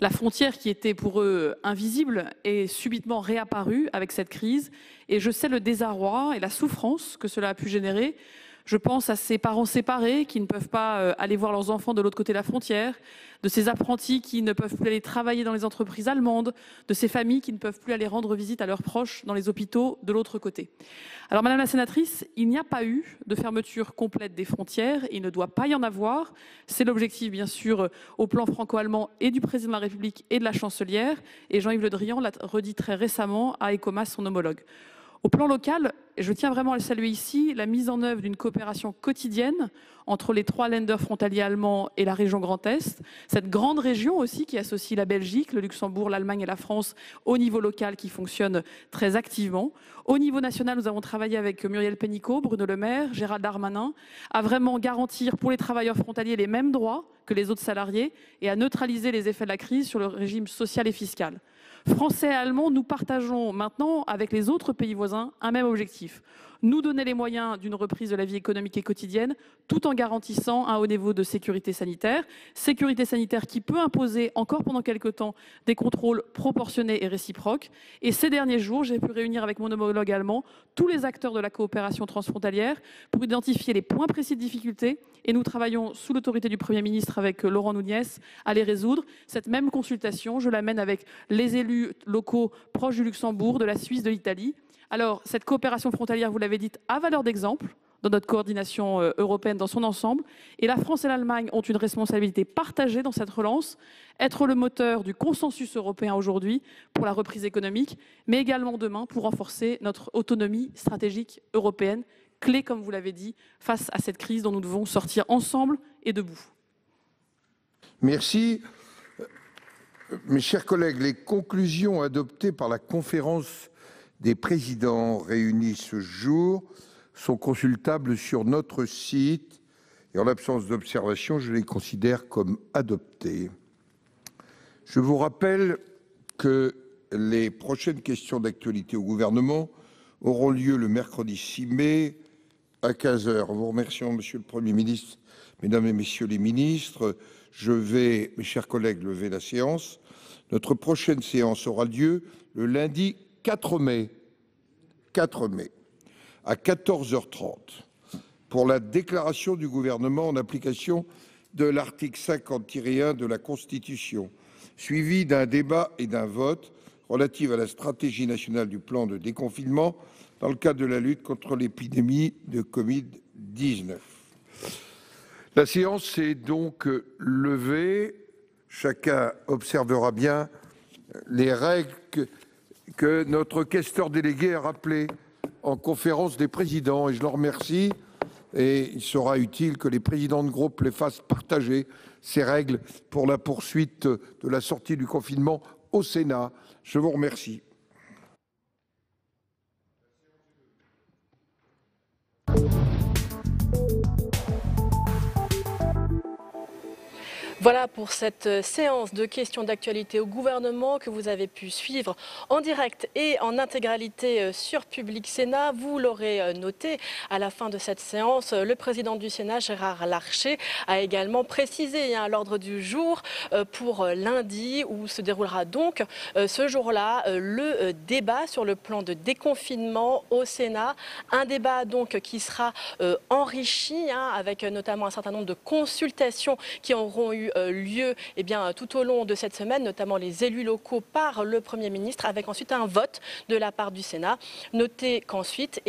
La frontière qui était pour eux invisible est subitement réapparue avec cette crise et je sais le désarroi et la souffrance que cela a pu générer. Je pense à ces parents séparés qui ne peuvent pas aller voir leurs enfants de l'autre côté de la frontière, de ces apprentis qui ne peuvent plus aller travailler dans les entreprises allemandes, de ces familles qui ne peuvent plus aller rendre visite à leurs proches dans les hôpitaux de l'autre côté. Alors Madame la sénatrice, il n'y a pas eu de fermeture complète des frontières, il ne doit pas y en avoir. C'est l'objectif bien sûr au plan franco-allemand et du Président de la République et de la Chancelière, et Jean-Yves Le Drian l'a redit très récemment à ECOMAS, son homologue. Au plan local, je tiens vraiment à le saluer ici, la mise en œuvre d'une coopération quotidienne entre les 3 Länder frontaliers allemands et la région Grand Est, cette grande région aussi qui associe la Belgique, le Luxembourg, l'Allemagne et la France au niveau local qui fonctionne très activement. Au niveau national, nous avons travaillé avec Muriel Pénicaud, Bruno Le Maire, Gérald Darmanin, à vraiment garantir pour les travailleurs frontaliers les mêmes droits que les autres salariés et à neutraliser les effets de la crise sur le régime social et fiscal. Français et Allemands, nous partageons maintenant avec les autres pays voisins un même objectif. Nous donner les moyens d'une reprise de la vie économique et quotidienne tout en garantissant un haut niveau de sécurité sanitaire. Sécurité sanitaire qui peut imposer encore pendant quelques temps des contrôles proportionnés et réciproques. Et ces derniers jours, j'ai pu réunir avec mon homologue allemand tous les acteurs de la coopération transfrontalière pour identifier les points précis de difficulté. Et nous travaillons sous l'autorité du Premier ministre avec Laurent Nunez à les résoudre. Cette même consultation, je l'amène avec les élus locaux proches du Luxembourg, de la Suisse, de l'Italie. Alors, cette coopération frontalière, vous l'avez dit, a valeur d'exemple dans notre coordination européenne dans son ensemble. Et la France et l'Allemagne ont une responsabilité partagée dans cette relance, être le moteur du consensus européen aujourd'hui pour la reprise économique, mais également demain pour renforcer notre autonomie stratégique européenne, clé, comme vous l'avez dit, face à cette crise dont nous devons sortir ensemble et debout. Merci. Mes chers collègues, les conclusions adoptées par la conférence des présidents réunis ce jour sont consultables sur notre site et en l'absence d'observation, je les considère comme adoptées. Je vous rappelle que les prochaines questions d'actualité au gouvernement auront lieu le mercredi 6 mai à 15h. Vous remercions, Monsieur le Premier ministre, Mesdames et Messieurs les ministres. Je vais, mes chers collègues, lever la séance. Notre prochaine séance aura lieu le lundi 4 mai à 14h30 pour la déclaration du gouvernement en application de l'article 50-1 de la Constitution, suivi d'un débat et d'un vote relatif à la stratégie nationale du plan de déconfinement dans le cadre de la lutte contre l'épidémie de Covid-19. La séance est donc levée. Chacun observera bien les règles que notre questeur délégué a rappelées en conférence des présidents. Et je le remercie. Et il sera utile que les présidents de groupe les fassent partager, ces règles, pour la poursuite de la sortie du confinement au Sénat. Je vous remercie. Voilà pour cette séance de questions d'actualité au gouvernement que vous avez pu suivre en direct et en intégralité sur Public Sénat. Vous l'aurez noté, à la fin de cette séance, le président du Sénat, Gérard Larcher, a également précisé l'ordre du jour pour lundi, où se déroulera donc ce jour-là le débat sur le plan de déconfinement au Sénat. Un débat donc qui sera enrichi avec notamment un certain nombre de consultations qui auront eu lieu tout au long de cette semaine, notamment les élus locaux par le Premier ministre, avec ensuite un vote de la part du Sénat. Notez qu'ensuite,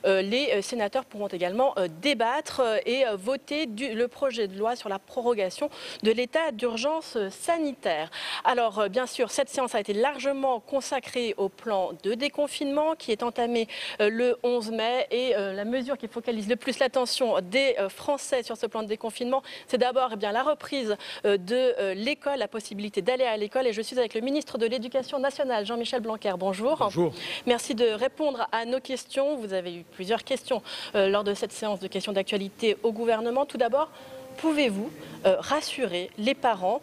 les sénateurs pourront également débattre et voter le projet de loi sur la prorogation de l'état d'urgence sanitaire. Alors, bien sûr, cette séance a été largement consacrée au plan de déconfinement qui est entamé le 11 mai et la mesure qui focalise le plus l'attention des Français sur ce plan de déconfinement, c'est d'abord la reprise de l'école, la possibilité d'aller à l'école. Et je suis avec le ministre de l'Éducation nationale, Jean-Michel Blanquer. Bonjour. Bonjour. Merci de répondre à nos questions. Vous avez eu plusieurs questions lors de cette séance de questions d'actualité au gouvernement. Tout d'abord, pouvez-vous rassurer les parents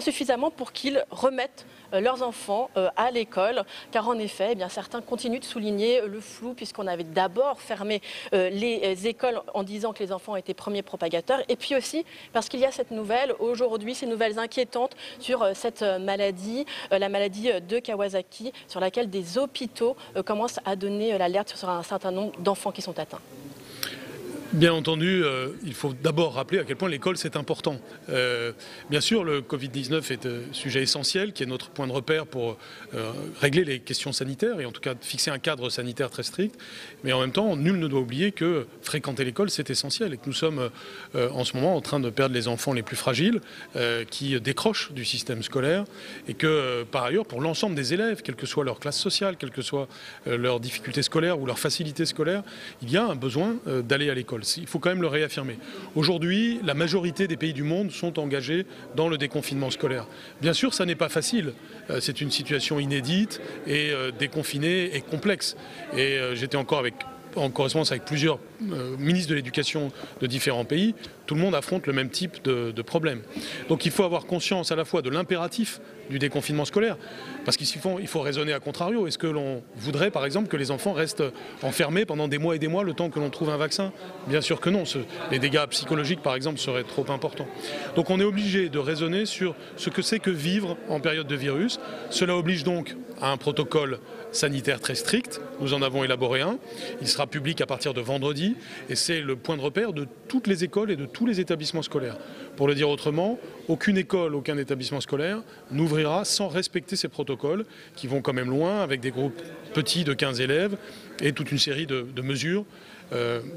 suffisamment pour qu'ils remettent leurs enfants à l'école, car en effet, certains continuent de souligner le flou, puisqu'on avait d'abord fermé les écoles en disant que les enfants étaient premiers propagateurs, et puis aussi parce qu'il y a cette nouvelle, aujourd'hui, ces nouvelles inquiétantes sur cette maladie, la maladie de Kawasaki, sur laquelle des hôpitaux commencent à donner l'alerte sur un certain nombre d'enfants qui sont atteints. Bien entendu, il faut d'abord rappeler à quel point l'école c'est important. Bien sûr, le Covid-19 est un sujet essentiel qui est notre point de repère pour régler les questions sanitaires et en tout cas fixer un cadre sanitaire très strict. Mais en même temps, nul ne doit oublier que fréquenter l'école c'est essentiel et que nous sommes en ce moment en train de perdre les enfants les plus fragiles qui décrochent du système scolaire et que par ailleurs, pour l'ensemble des élèves, quelle que soit leur classe sociale, quelle que soit leur difficulté scolaire ou leur facilité scolaire, il y a un besoin d'aller à l'école. Il faut quand même le réaffirmer. Aujourd'hui, la majorité des pays du monde sont engagés dans le déconfinement scolaire. Bien sûr, ça n'est pas facile. C'est une situation inédite et déconfinée et complexe. Et j'étais encore en correspondance avec plusieurs ministres de l'éducation de différents pays. Tout le monde affronte le même type de problème. Donc il faut avoir conscience à la fois de l'impératif du déconfinement scolaire, parce qu'il faut raisonner à contrario. Est-ce que l'on voudrait, par exemple, que les enfants restent enfermés pendant des mois et des mois le temps que l'on trouve un vaccin? Bien sûr que non. Les dégâts psychologiques, par exemple, seraient trop importants. Donc on est obligé de raisonner sur ce que c'est que vivre en période de virus. Cela oblige donc à un protocole sanitaire très strict. Nous en avons élaboré un. Il sera public à partir de vendredi et c'est le point de repère de toutes les écoles et de tous les établissements scolaires. Pour le dire autrement, aucune école, aucun établissement scolaire n'ouvrira sans respecter ces protocoles qui vont quand même loin, avec des groupes petits de 15 élèves et toute une série de mesures,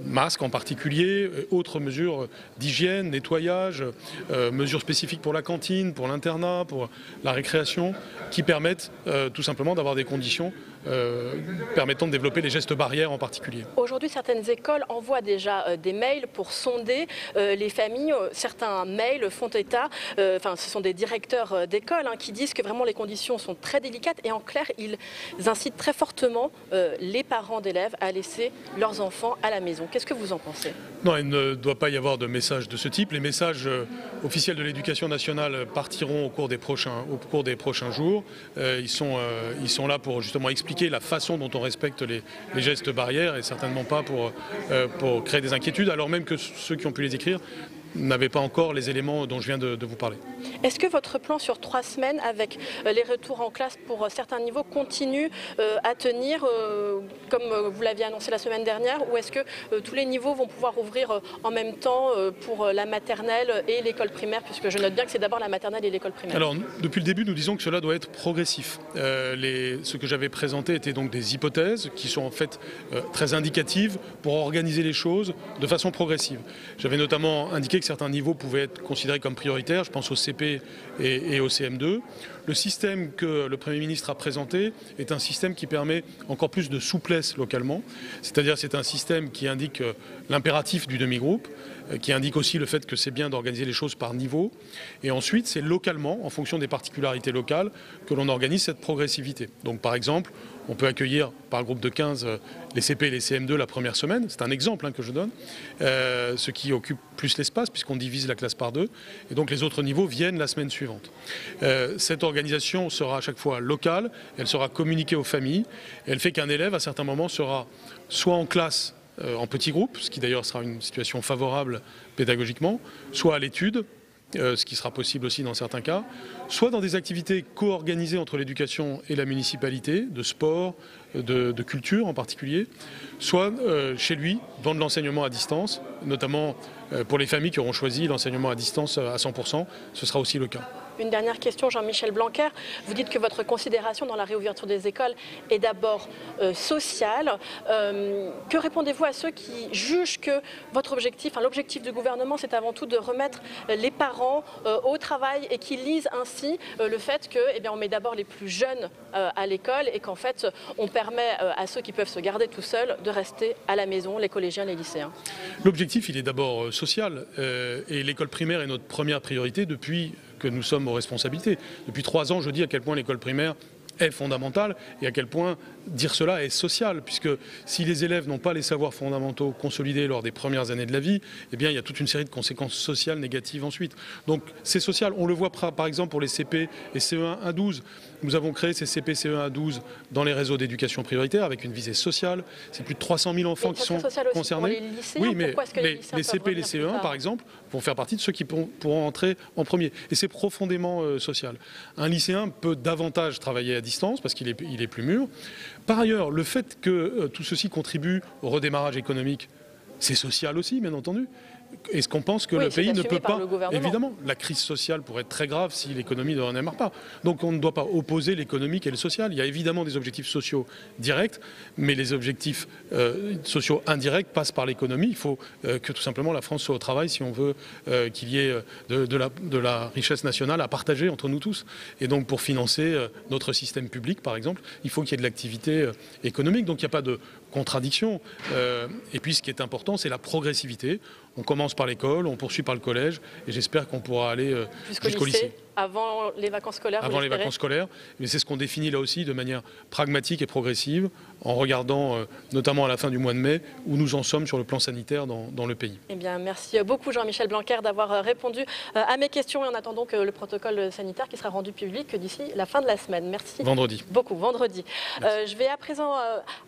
masques en particulier, autres mesures d'hygiène, nettoyage, mesures spécifiques pour la cantine, pour l'internat, pour la récréation, qui permettent tout simplement d'avoir des conditions permettant de développer les gestes barrières en particulier. Aujourd'hui, certaines écoles envoient déjà des mails pour sonder les familles. Certains mails font état, ce sont des directeurs d'école qui disent que vraiment les conditions sont très délicates et en clair, ils incitent très fortement les parents d'élèves à laisser leurs enfants à la maison. Qu'est-ce que vous en pensez? Non, il ne doit pas y avoir de message de ce type. Les messages officiels de l'éducation nationale partiront au cours des prochains jours. Ils sont là pour justement expliquer la façon dont on respecte les gestes barrières et certainement pas pour créer des inquiétudes, alors même que ceux qui ont pu les écrire n'avaient pas encore les éléments dont je viens de vous parler. Est-ce que votre plan sur 3 semaines avec les retours en classe pour certains niveaux continue à tenir comme vous l'aviez annoncé la semaine dernière, ou est-ce que tous les niveaux vont pouvoir ouvrir en même temps pour la maternelle et l'école primaire, puisque je note bien que c'est d'abord la maternelle et l'école primaire? Alors, depuis le début, nous disons que cela doit être progressif. Ce que j'avais présenté étaient donc des hypothèses qui sont en fait très indicatives pour organiser les choses de façon progressive. J'avais notamment indiqué que certains niveaux pouvaient être considérés comme prioritaires, je pense au CP et au CM2. Le système que le Premier ministre a présenté est un système qui permet encore plus de souplesse localement, c'est-à-dire c'est un système qui indique l'impératif du demi-groupe, qui indique aussi le fait que c'est bien d'organiser les choses par niveau, et ensuite c'est localement, en fonction des particularités locales, que l'on organise cette progressivité. Donc par exemple, on peut accueillir par groupe de 15 les CP et les CM2 la première semaine, c'est un exemple que je donne, ce qui occupe plus l'espace puisqu'on divise la classe par 2, et donc les autres niveaux viennent la semaine suivante. Cette organisation sera à chaque fois locale, elle sera communiquée aux familles, et elle fait qu'un élève à certains moments sera soit en classe en petits groupes, ce qui d'ailleurs sera une situation favorable pédagogiquement, soit à l'étude, ce qui sera possible aussi dans certains cas, soit dans des activités co-organisées entre l'éducation et la municipalité, de sport, de culture en particulier, soit chez lui, dans de l'enseignement à distance, notamment pour les familles qui auront choisi l'enseignement à distance à 100%, ce sera aussi le cas. Une dernière question, Jean-Michel Blanquer. Vous dites que votre considération dans la réouverture des écoles est d'abord sociale. Que répondez-vous à ceux qui jugent que votre objectif, l'objectif du gouvernement, c'est avant tout de remettre les parents au travail et qui lisent ainsi le fait que, on met d'abord les plus jeunes à l'école et qu'en fait, on permet à ceux qui peuvent se garder tout seuls de rester à la maison, les collégiens, les lycéens? L'objectif, il est d'abord social et l'école primaire est notre première priorité depuis que nous sommes aux responsabilités. Depuis 3 ans, je dis à quel point l'école primaire est fondamentale et à quel point dire cela est social, puisque si les élèves n'ont pas les savoirs fondamentaux consolidés lors des premières années de la vie, il y a toute une série de conséquences sociales négatives ensuite. Donc c'est social. On le voit par exemple pour les CP et CE1 à 12. Nous avons créé ces CP CE1 à 12 dans les réseaux d'éducation prioritaire avec une visée sociale. C'est plus de 300 000 enfants qui sont concernés. Oui, mais les CP et les CE1 par exemple vont faire partie de ceux qui pourront entrer en premier. Et c'est profondément social. Un lycéen peut davantage travailler à distance parce qu'il est plus mûr. Par ailleurs, le fait que tout ceci contribue au redémarrage économique, c'est social aussi, bien entendu. Est-ce qu'on pense que le pays ne peut pas... Évidemment, la crise sociale pourrait être très grave si l'économie ne redémarre pas. Donc on ne doit pas opposer l'économique et le social. Il y a évidemment des objectifs sociaux directs, mais les objectifs sociaux indirects passent par l'économie. Il faut que tout simplement la France soit au travail si on veut qu'il y ait de la richesse nationale à partager entre nous tous. Et donc pour financer notre système public, par exemple, il faut qu'il y ait de l'activité économique. Donc il n'y a pas de contradiction. Et puis ce qui est important, c'est la progressivité. On commence par l'école, on poursuit par le collège, et j'espère qu'on pourra aller jusqu'au lycée. Avant les vacances scolaires. Avant les vacances scolaires, mais c'est ce qu'on définit là aussi de manière pragmatique et progressive, en regardant notamment à la fin du mois de mai où nous en sommes sur le plan sanitaire dans le pays. Eh bien, merci beaucoup Jean-Michel Blanquer d'avoir répondu à mes questions et en attendant que le protocole sanitaire qui sera rendu public d'ici la fin de la semaine. Merci. Vendredi. Beaucoup, vendredi. Je vais à présent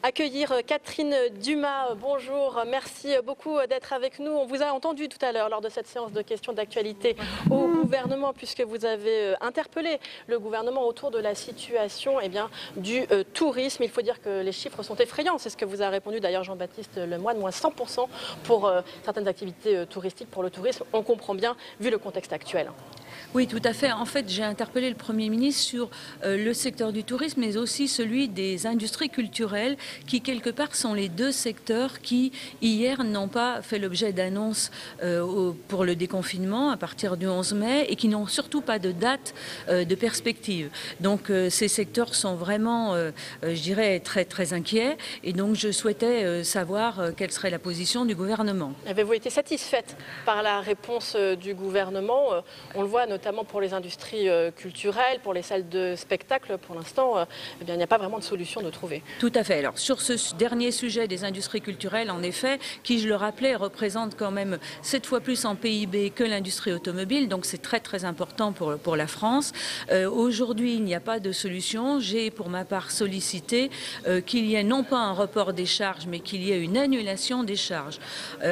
accueillir Catherine Dumas. Bonjour, merci beaucoup d'être avec nous. On vous a entendu tout à l'heure lors de cette séance de questions d'actualité au gouvernement puisque vous avez interpellé le gouvernement autour de la situation du tourisme. Il faut dire que les chiffres sont effrayants. C'est ce que vous a répondu d'ailleurs Jean-Baptiste Lemoyne, moins 100% pour certaines activités touristiques, pour le tourisme. On comprend bien vu le contexte actuel. Oui, tout à fait. En fait, j'ai interpellé le Premier ministre sur le secteur du tourisme, mais aussi celui des industries culturelles, qui quelque part sont les deux secteurs qui, hier, n'ont pas fait l'objet d'annonces pour le déconfinement à partir du 11 mai et qui n'ont surtout pas de date de perspective. Donc, ces secteurs sont vraiment, je dirais, très, très inquiets. Et donc, je souhaitais savoir quelle serait la position du gouvernement. Avez-vous été satisfaite par la réponse du gouvernement? On le voit notamment pour les industries culturelles, pour les salles de spectacle. Pour l'instant, eh bien, il n'y a pas vraiment de solution de trouver. Tout à fait. Alors, sur ce dernier sujet des industries culturelles, en effet, qui, je le rappelais, représente quand même 7 fois plus en PIB que l'industrie automobile. Donc, c'est très, très important pour la France. Aujourd'hui, il n'y a pas de solution. J'ai, pour ma part, sollicité qu'il y ait non pas un report des charges, mais qu'il y ait une annulation des charges.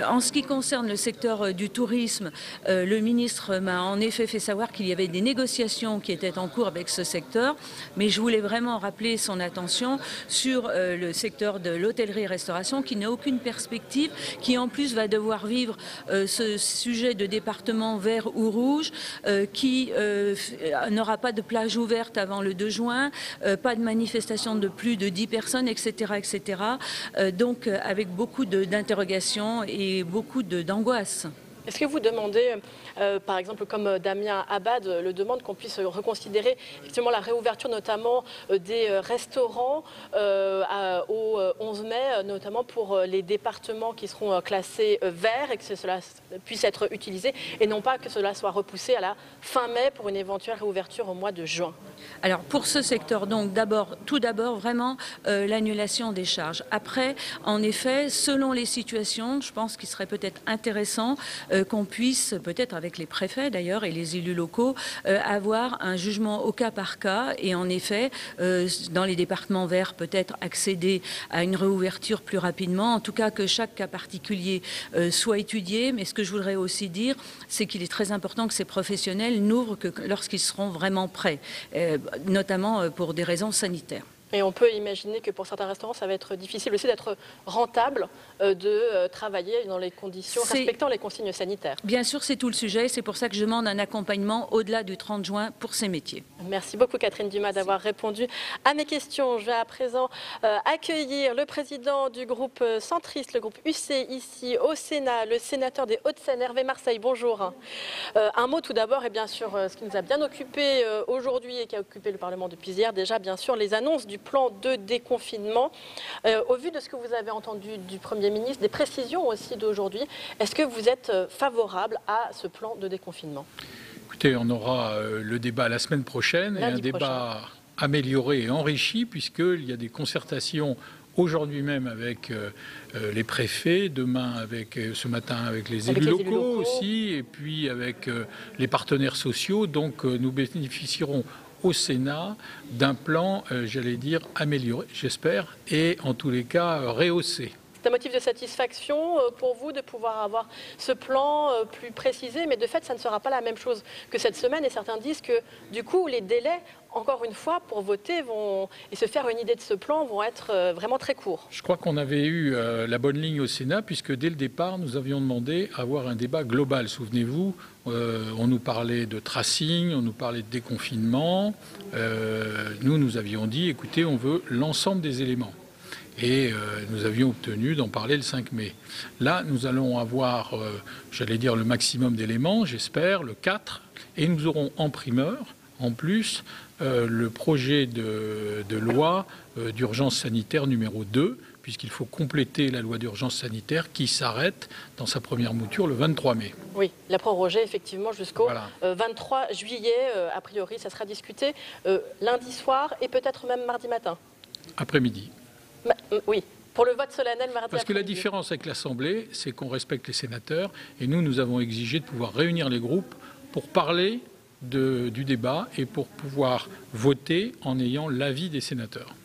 En ce qui concerne le secteur du tourisme, le ministre m'a en effet fait savoir qu'il y avait des négociations qui étaient en cours avec ce secteur, mais je voulais vraiment rappeler son attention sur le secteur de l'hôtellerie-restauration qui n'a aucune perspective, qui en plus va devoir vivre ce sujet de département vert ou rouge, qui n'aura pas de plage ouverte avant le 2 juin, pas de manifestation de plus de 10 personnes, etc. etc. Donc avec beaucoup d'interrogations et beaucoup d'angoisse. Est-ce que vous demandez, par exemple, comme Damien Abad le demande, qu'on puisse reconsidérer effectivement la réouverture notamment des restaurants au 11 mai, notamment pour les départements qui seront classés verts et que cela puisse être utilisé et non pas que cela soit repoussé à la fin mai pour une éventuelle réouverture au mois de juin? Alors pour ce secteur, donc tout d'abord vraiment l'annulation des charges. Après, en effet, selon les situations, je pense qu'il serait peut-être intéressant qu'on puisse, peut-être avec les préfets d'ailleurs et les élus locaux, avoir un jugement au cas par cas et en effet, dans les départements verts, peut-être accéder à une réouverture plus rapidement. En tout cas, que chaque cas particulier soit étudié. Mais ce que je voudrais aussi dire, c'est qu'il est très important que ces professionnels n'ouvrent que lorsqu'ils seront vraiment prêts, notamment pour des raisons sanitaires. Et on peut imaginer que pour certains restaurants, ça va être difficile aussi d'être rentable de travailler dans les conditions respectant les consignes sanitaires. Bien sûr, c'est tout le sujet. C'est pour ça que je demande un accompagnement au-delà du 30 juin pour ces métiers. Merci beaucoup Catherine Dumas d'avoir répondu à mes questions. Je vais à présent accueillir le président du groupe centriste, le groupe UC ici au Sénat, le sénateur des Hauts-de-Seine, Hervé Marseille. Bonjour. Un mot tout d'abord, et bien sûr, ce qui nous a bien occupé aujourd'hui et qui a occupé le Parlement depuis hier, déjà bien sûr les annonces du plan de déconfinement. Au vu de ce que vous avez entendu du Premier ministre, des précisions aussi d'aujourd'hui, est-ce que vous êtes favorable à ce plan de déconfinement? Écoutez, on aura le débat la semaine prochaine et un débat amélioré et enrichi puisqu'il y a des concertations aujourd'hui même avec les préfets, demain ce matin avec les élus locaux aussi et puis avec les partenaires sociaux. Donc nous bénéficierons au Sénat d'un plan, j'allais dire, amélioré, j'espère, et en tous les cas rehaussé. C'est un motif de satisfaction pour vous de pouvoir avoir ce plan plus précisé, mais de fait, ça ne sera pas la même chose que cette semaine. Et certains disent que, du coup, les délais, encore une fois, pour voter et se faire une idée de ce plan vont être vraiment très courts. Je crois qu'on avait eu la bonne ligne au Sénat, puisque dès le départ, nous avions demandé à avoir un débat global. Souvenez-vous, on nous parlait de tracing, on nous parlait de déconfinement. Nous avions dit, écoutez, on veut l'ensemble des éléments. Et nous avions obtenu d'en parler le 5 mai. Là, nous allons avoir, j'allais dire, le maximum d'éléments, j'espère, le 4. Et nous aurons en primeur, en plus, le projet de loi d'urgence sanitaire numéro 2, puisqu'il faut compléter la loi d'urgence sanitaire qui s'arrête dans sa première mouture le 23 mai. Oui, la proroger effectivement jusqu'au 23 juillet. A priori, ça sera discuté lundi soir et peut-être même mardi matin. Après-midi. Oui, pour le vote solennel mardi. Parce que la différence avec l'Assemblée, c'est qu'on respecte les sénateurs et nous avons exigé de pouvoir réunir les groupes pour parler du débat et pour pouvoir voter en ayant l'avis des sénateurs.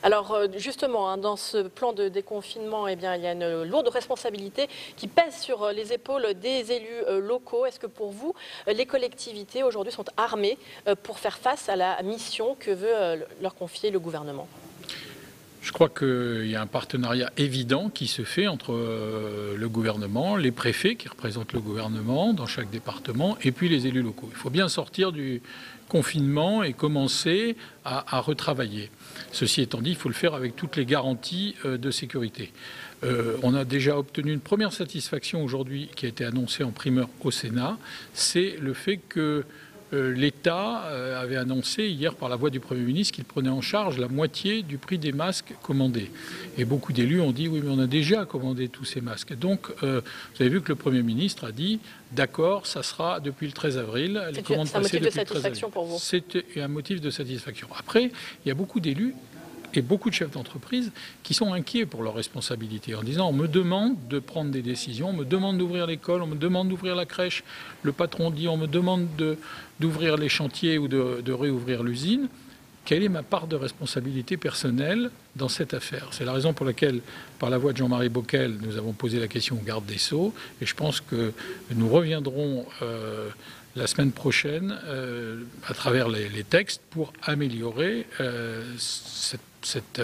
Alors justement, dans ce plan de déconfinement, eh bien, il y a une lourde responsabilité qui pèse sur les épaules des élus locaux. Est-ce que pour vous, les collectivités aujourd'hui sont armées pour faire face à la mission que veut leur confier le gouvernement ? Je crois qu'il y a un partenariat évident qui se fait entre le gouvernement, les préfets qui représentent le gouvernement dans chaque département et puis les élus locaux. Il faut bien sortir du confinement et commencer à retravailler. Ceci étant dit, il faut le faire avec toutes les garanties de sécurité. On a déjà obtenu une première satisfaction aujourd'hui qui a été annoncée en primeur au Sénat, c'est le fait que l'État avait annoncé hier par la voix du Premier ministre qu'il prenait en charge la moitié du prix des masques commandés. Et beaucoup d'élus ont dit oui mais on a déjà commandé tous ces masques. Donc vous avez vu que le Premier ministre a dit d'accord, ça sera depuis le 13 avril. C'est un motif de satisfaction pour vous? C'est un motif de satisfaction. Après, il y a beaucoup d'élus et beaucoup de chefs d'entreprise qui sont inquiets pour leurs responsabilités en disant on me demande de prendre des décisions, on me demande d'ouvrir l'école, on me demande d'ouvrir la crèche, le patron dit on me demande d'ouvrir les chantiers ou de réouvrir l'usine. Quelle est ma part de responsabilité personnelle dans cette affaire? C'est la raison pour laquelle, par la voix de Jean-Marie Bockel, nous avons posé la question au garde des Sceaux et je pense que nous reviendrons la semaine prochaine à travers les textes pour améliorer cette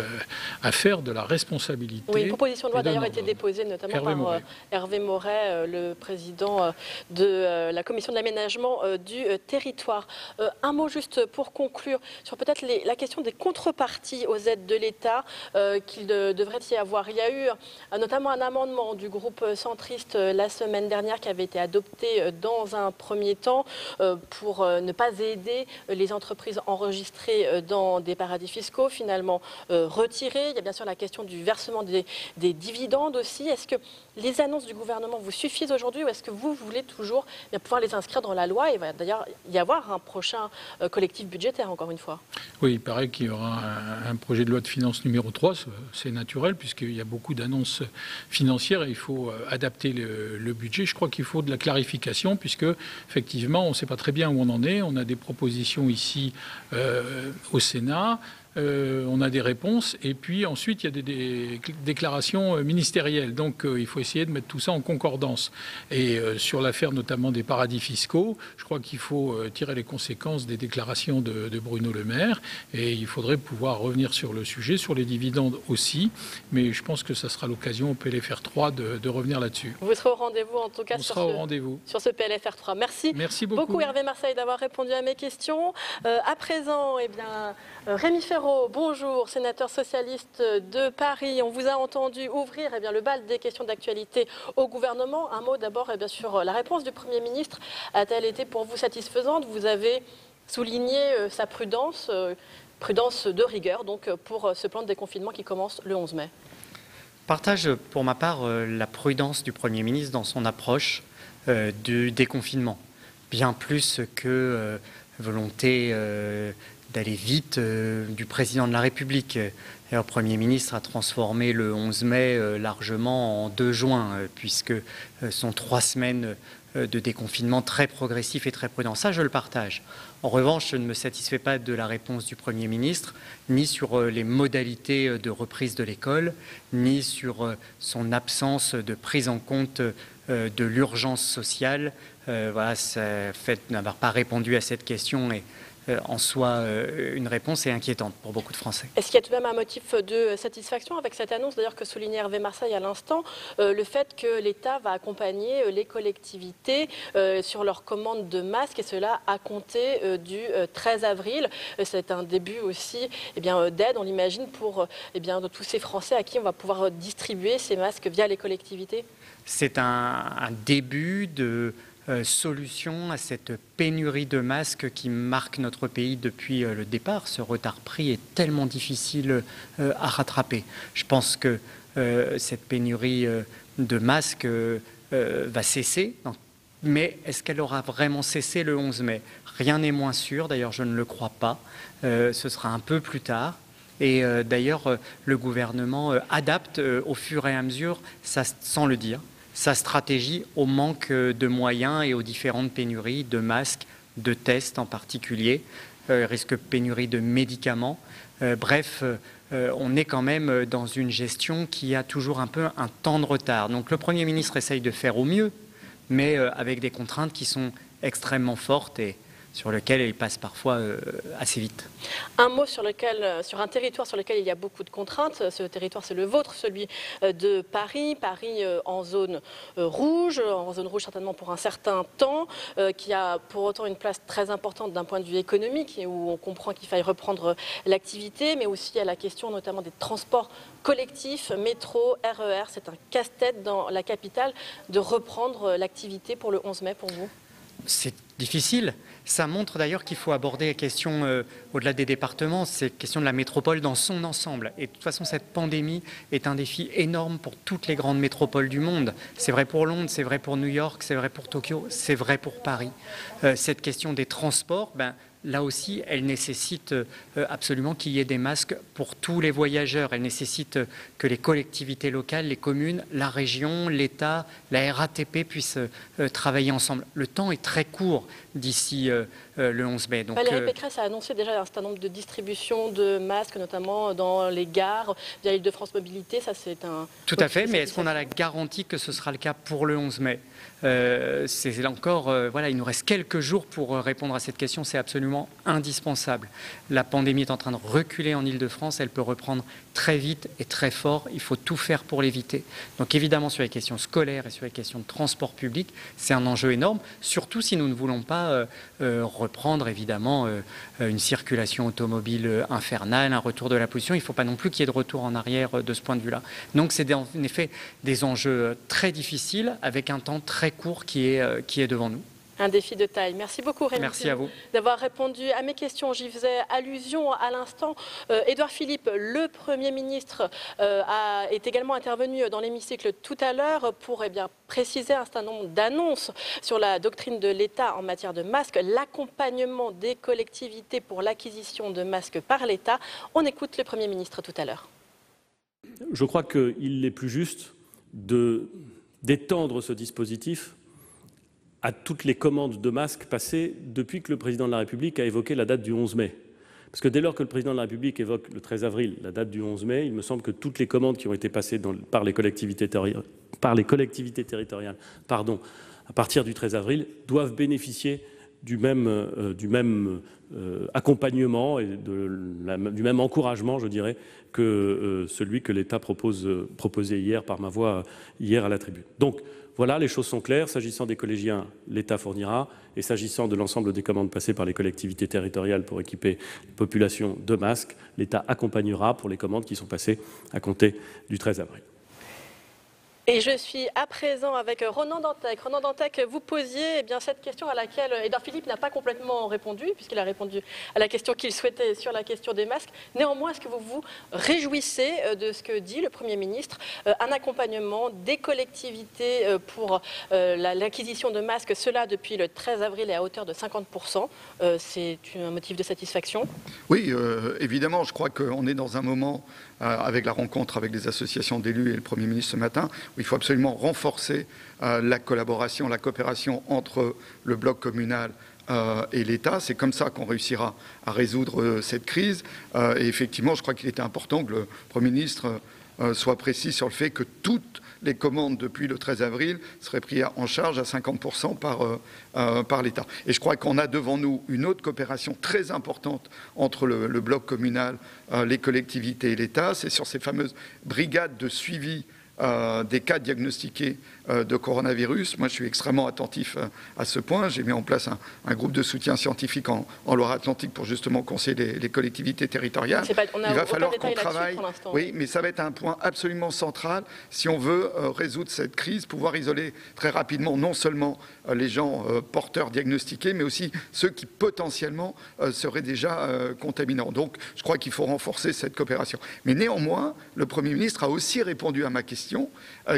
affaire de la responsabilité. Oui, une proposition de loi d'ailleurs a été déposée notamment par Hervé Maurey, le président de la commission de l'aménagement du territoire. Un mot juste pour conclure sur peut-être la question des contreparties aux aides de l'État qu'il devrait y avoir. Il y a eu notamment un amendement du groupe centriste la semaine dernière qui avait été adopté dans un premier temps pour ne pas aider les entreprises enregistrées dans des paradis fiscaux, finalement retiré. Il y a bien sûr la question du versement des dividendes aussi. Est-ce que les annonces du gouvernement vous suffisent aujourd'hui ou est-ce que vous voulez toujours pouvoir les inscrire dans la loi? Et il va d'ailleurs y avoir un prochain collectif budgétaire, encore une fois. Oui, il paraît qu'il y aura un projet de loi de finances numéro 3. C'est naturel puisqu'il y a beaucoup d'annonces financières et il faut adapter le budget. Je crois qu'il faut de la clarification puisque, effectivement, on ne sait pas très bien où on en est. On a des propositions ici au Sénat. On a des réponses et puis ensuite il y a des déclarations ministérielles. Donc il faut essayer de mettre tout ça en concordance. Et sur l'affaire notamment des paradis fiscaux, je crois qu'il faut tirer les conséquences des déclarations de Bruno Le Maire et il faudrait pouvoir revenir sur le sujet, sur les dividendes aussi. Mais je pense que ça sera l'occasion au PLFR 3 de revenir là-dessus. Vous serez au rendez-vous en tout cas sur ce PLFR 3. Merci beaucoup Hervé Marseille d'avoir répondu à mes questions. À présent, Rémi Ferraud, bonjour, sénateur socialiste de Paris. On vous a entendu ouvrir le bal des questions d'actualité au gouvernement. Un mot d'abord sur la réponse du Premier ministre. A-t-elle été pour vous satisfaisante? Vous avez souligné sa prudence de rigueur donc, pour ce plan de déconfinement qui commence le 11 mai. Je partage pour ma part la prudence du Premier ministre dans son approche du déconfinement. Bien plus que volonté d'aller vite du président de la République. Le Premier ministre a transformé le 11 mai largement en 2 juin, puisque ce sont 3 semaines de déconfinement très progressif et très prudent. Ça, je le partage. En revanche, je ne me satisfais pas de la réponse du Premier ministre, ni sur les modalités de reprise de l'école, ni sur son absence de prise en compte de l'urgence sociale. Voilà, ça fait n'avoir pas répondu à cette question et en soi une réponse est inquiétante pour beaucoup de Français. Est-ce qu'il y a tout de même un motif de satisfaction avec cette annonce, d'ailleurs que soulignait Hervé Marseille à l'instant, le fait que l'État va accompagner les collectivités sur leur commande de masques et cela à compter du 13 avril. C'est un début aussi d'aide, on l'imagine, pour de tous ces Français à qui on va pouvoir distribuer ces masques via les collectivités. C'est un début de solution à cette pénurie de masques qui marque notre pays depuis le départ. Ce retard pris est tellement difficile à rattraper. Je pense que cette pénurie de masques va cesser. Mais est-ce qu'elle aura vraiment cessé le 11 mai? Rien n'est moins sûr, d'ailleurs je ne le crois pas. Ce sera un peu plus tard. Et d'ailleurs, le gouvernement adapte au fur et à mesure, ça, sans le dire, sa stratégie au manque de moyens et aux différentes pénuries de masques, de tests en particulier, risque pénurie de médicaments. Bref, on est quand même dans une gestion qui a toujours un peu un temps de retard. Donc le Premier ministre essaye de faire au mieux, mais avec des contraintes qui sont extrêmement fortes et sur lequel il passe parfois assez vite. Un mot sur un territoire sur lequel il y a beaucoup de contraintes. Ce territoire, c'est le vôtre, celui de Paris. Paris en zone rouge certainement pour un certain temps, qui a pour autant une place très importante d'un point de vue économique et où on comprend qu'il faille reprendre l'activité, mais aussi à la question notamment des transports collectifs, métro, RER. C'est un casse-tête dans la capitale de reprendre l'activité pour le 11 mai pour vous? C'est difficile. Ça montre d'ailleurs qu'il faut aborder la question, au-delà des départements, c'est la question de la métropole dans son ensemble. Et de toute façon, cette pandémie est un défi énorme pour toutes les grandes métropoles du monde. C'est vrai pour Londres, c'est vrai pour New York, c'est vrai pour Tokyo, c'est vrai pour Paris. Cette question des transports, là aussi, elle nécessite absolument qu'il y ait des masques pour tous les voyageurs. Elle nécessite que les collectivités locales, les communes, la région, l'État, la RATP puissent travailler ensemble. Le temps est très court d'ici le 11 mai. Donc, Valérie Pécresse a annoncé déjà un certain nombre de distributions de masques, notamment dans les gares, via Île-de-France Mobilité. Ça, c'est un... Tout à fait, mais est-ce qu'on a la garantie que ce sera le cas pour le 11 mai? C'est là encore, voilà, il nous reste quelques jours pour répondre à cette question, c'est absolument indispensable. La pandémie est en train de reculer en Île-de-France, elle peut reprendre très vite et très fort, il faut tout faire pour l'éviter. Donc évidemment sur les questions scolaires et sur les questions de transport public, c'est un enjeu énorme, surtout si nous ne voulons pas reprendre évidemment une circulation automobile infernale, un retour de la pollution, il ne faut pas non plus qu'il y ait de retour en arrière de ce point de vue-là. Donc c'est en effet des enjeux très difficiles avec un temps très court qui est devant nous. Un défi de taille. Merci beaucoup Rémi. Merci à vous d'avoir répondu à mes questions. J'y faisais allusion à l'instant. Édouard Philippe, le Premier ministre, est également intervenu dans l'hémicycle tout à l'heure pour préciser un certain nombre d'annonces sur la doctrine de l'État en matière de masques, l'accompagnement des collectivités pour l'acquisition de masques par l'État. On écoute le Premier ministre tout à l'heure. Je crois qu'il est plus juste d'étendre ce dispositif à toutes les commandes de masques passées depuis que le Président de la République a évoqué la date du 11 mai. Parce que dès lors que le Président de la République évoque le 13 avril, la date du 11 mai, il me semble que toutes les commandes qui ont été passées par les collectivités territoriales à partir du 13 avril doivent bénéficier du même accompagnement et du même encouragement, je dirais, que celui que l'État proposait hier par ma voix, hier à la tribune. Donc, voilà, les choses sont claires. S'agissant des collégiens, l'État fournira. Et s'agissant de l'ensemble des commandes passées par les collectivités territoriales pour équiper les populations de masques, l'État accompagnera pour les commandes qui sont passées à compter du 13 avril. Et je suis à présent avec Ronan Dantec. Ronan Dantec, vous posiez cette question à laquelle Édouard Philippe n'a pas complètement répondu, puisqu'il a répondu à la question qu'il souhaitait sur la question des masques. Néanmoins, est-ce que vous vous réjouissez de ce que dit le Premier ministre, un accompagnement des collectivités pour l'acquisition de masques, cela depuis le 13 avril et à hauteur de 50%. C'est un motif de satisfaction? Oui, évidemment, je crois qu'on est dans un moment, avec la rencontre avec les associations d'élus et le Premier ministre ce matin, où il faut absolument renforcer la collaboration, la coopération entre le bloc communal et l'État. C'est comme ça qu'on réussira à résoudre cette crise. Et effectivement, je crois qu'il était important que le Premier ministre soit précis sur le fait que toutes les commandes depuis le 13 avril seraient prises en charge à 50% par l'État. Et je crois qu'on a devant nous une autre coopération très importante entre le bloc communal, les collectivités et l'État. C'est sur ces fameuses brigades de suivi des cas diagnostiqués de coronavirus. Moi, je suis extrêmement attentif à ce point. J'ai mis en place un groupe de soutien scientifique en Loire-Atlantique pour justement conseiller les collectivités territoriales. Il va falloir qu'on travaille. Oui, mais ça va être un point absolument central si on veut résoudre cette crise, pouvoir isoler très rapidement non seulement les gens porteurs diagnostiqués, mais aussi ceux qui potentiellement seraient déjà contaminants. Donc, je crois qu'il faut renforcer cette coopération. Mais néanmoins, le Premier ministre a aussi répondu à ma question,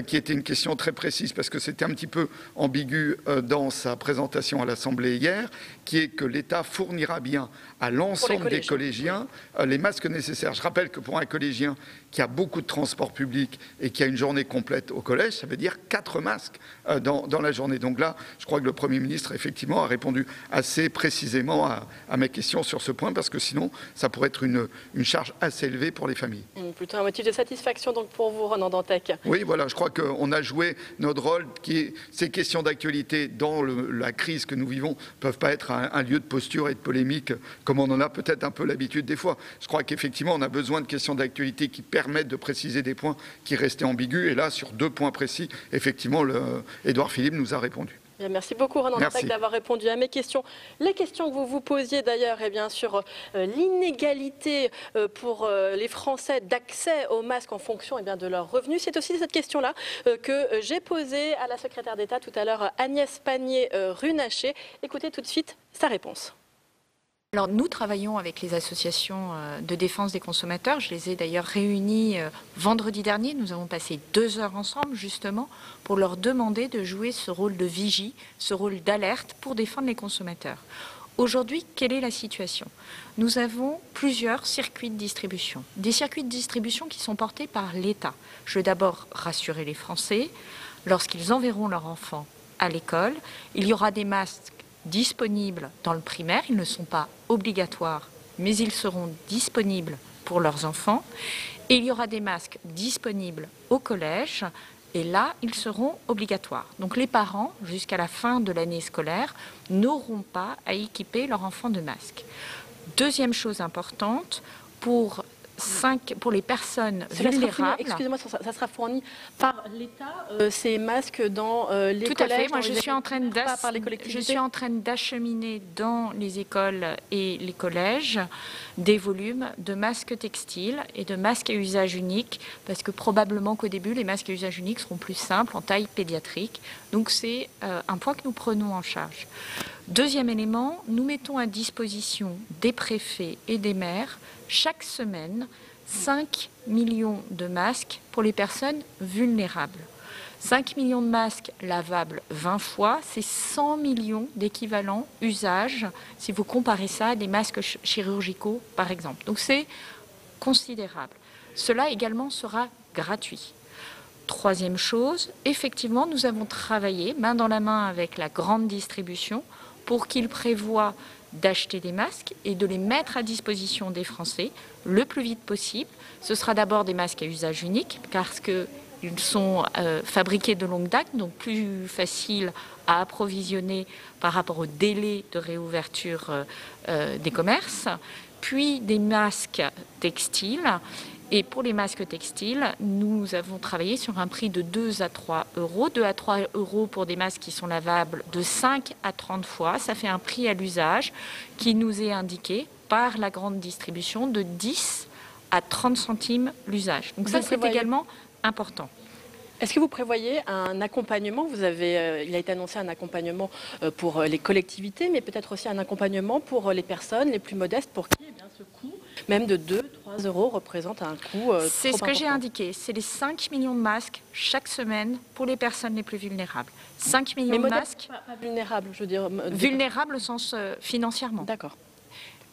qui était une question très précise, parce que c'était un petit peu ambigu dans sa présentation à l'Assemblée hier, qui est que l'État fournira bien à l'ensemble des collégiens les masques nécessaires. Je rappelle que pour un collégien qui a beaucoup de transports publics et qui a une journée complète au collège, ça veut dire 4 masques dans la journée. Donc là, je crois que le Premier ministre, effectivement, a répondu assez précisément à mes questions sur ce point, parce que sinon, ça pourrait être une charge assez élevée pour les familles. Plutôt un motif de satisfaction donc pour vous, Ronan Dantec. Oui, voilà, je crois qu'on a joué notre rôle, qui est ces questions d'actualité dans la crise que nous vivons ne peuvent pas être un lieu de posture et de polémique, comme on en a peut-être un peu l'habitude des fois. Je crois qu'effectivement, on a besoin de questions d'actualité qui permettent de préciser des points qui restaient ambigus. Et là, sur 2 points précis, effectivement, Édouard Philippe nous a répondu. Bien, merci beaucoup, Ronan Dantec, d'avoir répondu à mes questions. Les questions que vous vous posiez d'ailleurs sur l'inégalité pour les Français d'accès aux masques en fonction de leurs revenus. C'est aussi cette question-là que j'ai posée à la secrétaire d'État tout à l'heure, Agnès Pannier-Runacher. Écoutez tout de suite sa réponse. Alors, nous travaillons avec les associations de défense des consommateurs. Je les ai d'ailleurs réunis vendredi dernier. Nous avons passé 2 heures ensemble, justement, pour leur demander de jouer ce rôle de vigie, ce rôle d'alerte pour défendre les consommateurs. Aujourd'hui, quelle est la situation? Nous avons plusieurs circuits de distribution. Des circuits de distribution qui sont portés par l'État. Je veux d'abord rassurer les Français. Lorsqu'ils enverront leurs enfants à l'école, il y aura des masques disponibles dans le primaire. Ils ne sont pas obligatoires, mais ils seront disponibles pour leurs enfants. Et il y aura des masques disponibles au collège. Et là, ils seront obligatoires. Donc les parents, jusqu'à la fin de l'année scolaire, n'auront pas à équiper leur enfant de masques. Deuxième chose importante, pour les personnes vulnérables. Excusez-moi, ça sera fourni par l'État, ces masques dans les collèges. Tout à fait. Moi, je suis en train d'acheminer dans les écoles et les collèges des volumes de masques textiles et de masques à usage unique, parce que probablement qu'au début, les masques à usage unique seront plus simples, en taille pédiatrique. Donc, c'est un point que nous prenons en charge. Deuxième élément, nous mettons à disposition des préfets et des maires chaque semaine 5 millions de masques pour les personnes vulnérables. 5 millions de masques lavables 20 fois, c'est 100 millions d'équivalents usage, si vous comparez ça à des masques chirurgicaux, par exemple. Donc c'est considérable. Cela également sera gratuit. Troisième chose, effectivement, nous avons travaillé main dans la main avec la grande distribution pour qu'ils prévoient d'acheter des masques et de les mettre à disposition des Français le plus vite possible. Ce sera d'abord des masques à usage unique, parce qu'ils sont fabriqués de longue date, donc plus facile à approvisionner par rapport au délai de réouverture des commerces, puis des masques textiles. Et pour les masques textiles, nous avons travaillé sur un prix de 2 à 3 euros. 2 à 3 euros pour des masques qui sont lavables de 5 à 30 fois. Ça fait un prix à l'usage qui nous est indiqué par la grande distribution de 10 à 30 centimes l'usage. Donc ça, c'est également important. Est-ce que vous prévoyez un accompagnement? Il a été annoncé un accompagnement pour les collectivités, mais peut-être aussi un accompagnement pour les personnes les plus modestes, pour qui ce coût, même de 2-3 euros, représente un coût C'est ce que j'ai indiqué. C'est les 5 millions de masques chaque semaine pour les personnes les plus vulnérables. 5 millions de masques. Pas vulnérables, je veux dire. Vulnérables au sens financièrement. D'accord.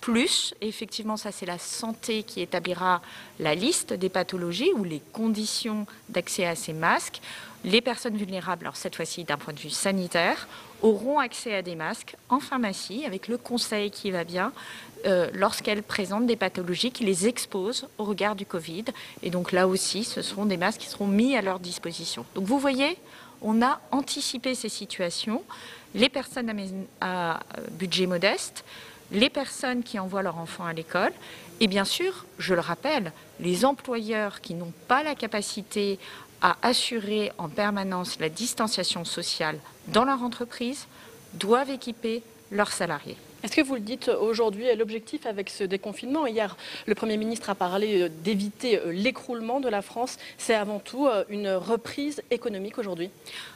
Plus, effectivement, ça c'est la santé qui établira la liste des pathologies ou les conditions d'accès à ces masques. Les personnes vulnérables, alors cette fois-ci d'un point de vue sanitaire, auront accès à des masques en pharmacie avec le conseil qui va bien lorsqu'elles présentent des pathologies qui les exposent au regard du Covid. Et donc là aussi, ce seront des masques qui seront mis à leur disposition. Donc vous voyez, on a anticipé ces situations. Les personnes à budget modeste, les personnes qui envoient leurs enfants à l'école et bien sûr, je le rappelle, les employeurs qui n'ont pas la capacité à assurer en permanence la distanciation sociale dans leur entreprise doivent équiper leurs salariés. Est-ce que vous le dites aujourd'hui, l'objectif avec ce déconfinement, hier le Premier ministre a parlé d'éviter l'écroulement de la France, c'est avant tout une reprise économique aujourd'hui?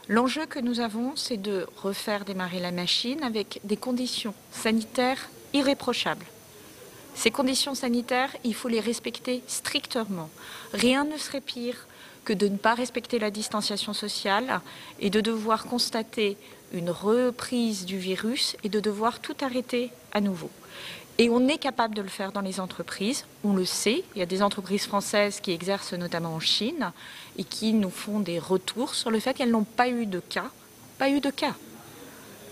L'enjeu que nous avons, c'est de refaire démarrer la machine avec des conditions sanitaires irréprochables. Ces conditions sanitaires, il faut les respecter strictement. Rien ne serait pire que de ne pas respecter la distanciation sociale et de devoir constater une reprise du virus et de devoir tout arrêter à nouveau. Et on est capable de le faire dans les entreprises, on le sait. Il y a des entreprises françaises qui exercent notamment en Chine et qui nous font des retours sur le fait qu'elles n'ont pas eu de cas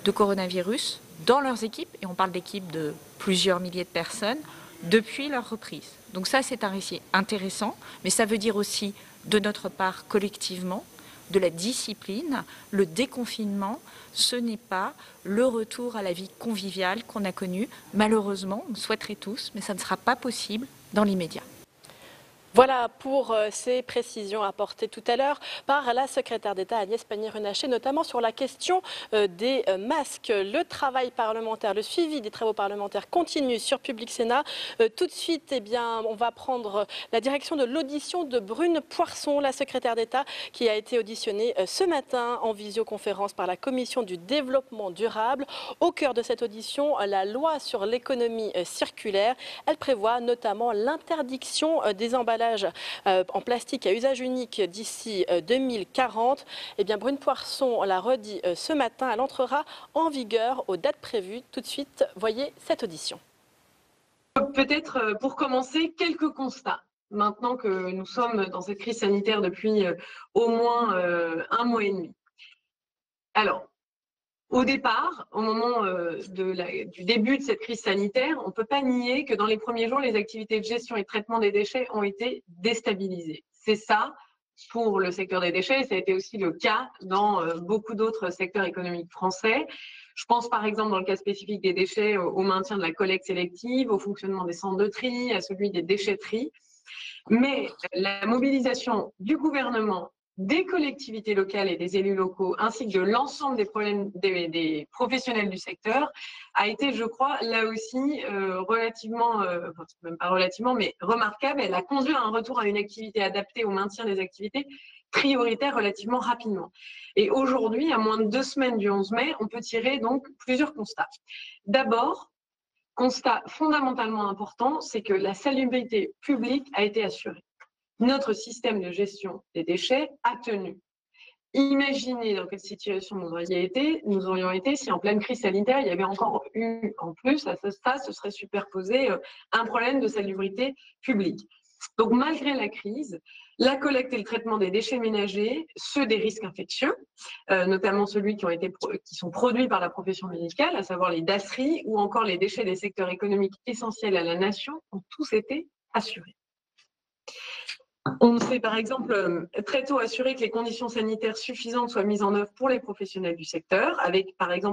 de coronavirus dans leurs équipes, et on parle d'équipes de plusieurs milliers de personnes, depuis leur reprise. Donc ça, c'est un récit intéressant, mais ça veut dire aussi, de notre part, collectivement, de la discipline. Le déconfinement, ce n'est pas le retour à la vie conviviale qu'on a connue. Malheureusement, on le souhaiterait tous, mais ça ne sera pas possible dans l'immédiat. Voilà pour ces précisions apportées tout à l'heure par la secrétaire d'État Agnès Pannier-Runacher, notamment sur la question des masques. Le travail parlementaire, le suivi des travaux parlementaires continue sur Public Sénat. Tout de suite, eh bien, on va prendre la direction de l'audition de Brune Poirson, la secrétaire d'État, qui a été auditionnée ce matin en visioconférence par la Commission du développement durable. Au cœur de cette audition, la loi sur l'économie circulaire. Elle prévoit notamment l'interdiction des emballages en plastique à usage unique d'ici 2040. Eh bien, Brune Poirson l'a redit ce matin, elle entrera en vigueur aux dates prévues. Tout de suite, voyez cette audition. Peut-être pour commencer, quelques constats. Maintenant que nous sommes dans cette crise sanitaire depuis au moins un mois et demi. Alors, au départ, au moment du début de cette crise sanitaire, on ne peut pas nier que dans les premiers jours, les activités de gestion et de traitement des déchets ont été déstabilisées. C'est ça pour le secteur des déchets, et ça a été aussi le cas dans beaucoup d'autres secteurs économiques français. Je pense par exemple dans le cas spécifique des déchets au maintien de la collecte sélective, au fonctionnement des centres de tri, à celui des déchetteries. Mais la mobilisation du gouvernement, des collectivités locales et des élus locaux, ainsi que de l'ensemble des professionnels du secteur, a été, je crois, là aussi relativement, même pas relativement, mais remarquable. Elle a conduit à un retour à une activité adaptée au maintien des activités prioritaires relativement rapidement. Et aujourd'hui, à moins de 2 semaines du 11 mai, on peut tirer donc plusieurs constats. D'abord, constat fondamentalement important, c'est que la salubrité publique a été assurée. Notre système de gestion des déchets a tenu. Imaginez dans quelle situation nous aurions été si en pleine crise sanitaire, il y avait encore eu en plus, à ce stade, se serait superposé un problème de salubrité publique. Donc malgré la crise, la collecte et le traitement des déchets ménagers, ceux des risques infectieux, notamment ceux qui sont produits par la profession médicale, à savoir les dasseries ou encore les déchets des secteurs économiques essentiels à la nation, ont tous été assurés. On s'est par exemple très tôt assuré que les conditions sanitaires suffisantes soient mises en œuvre pour les professionnels du secteur, avec par exemple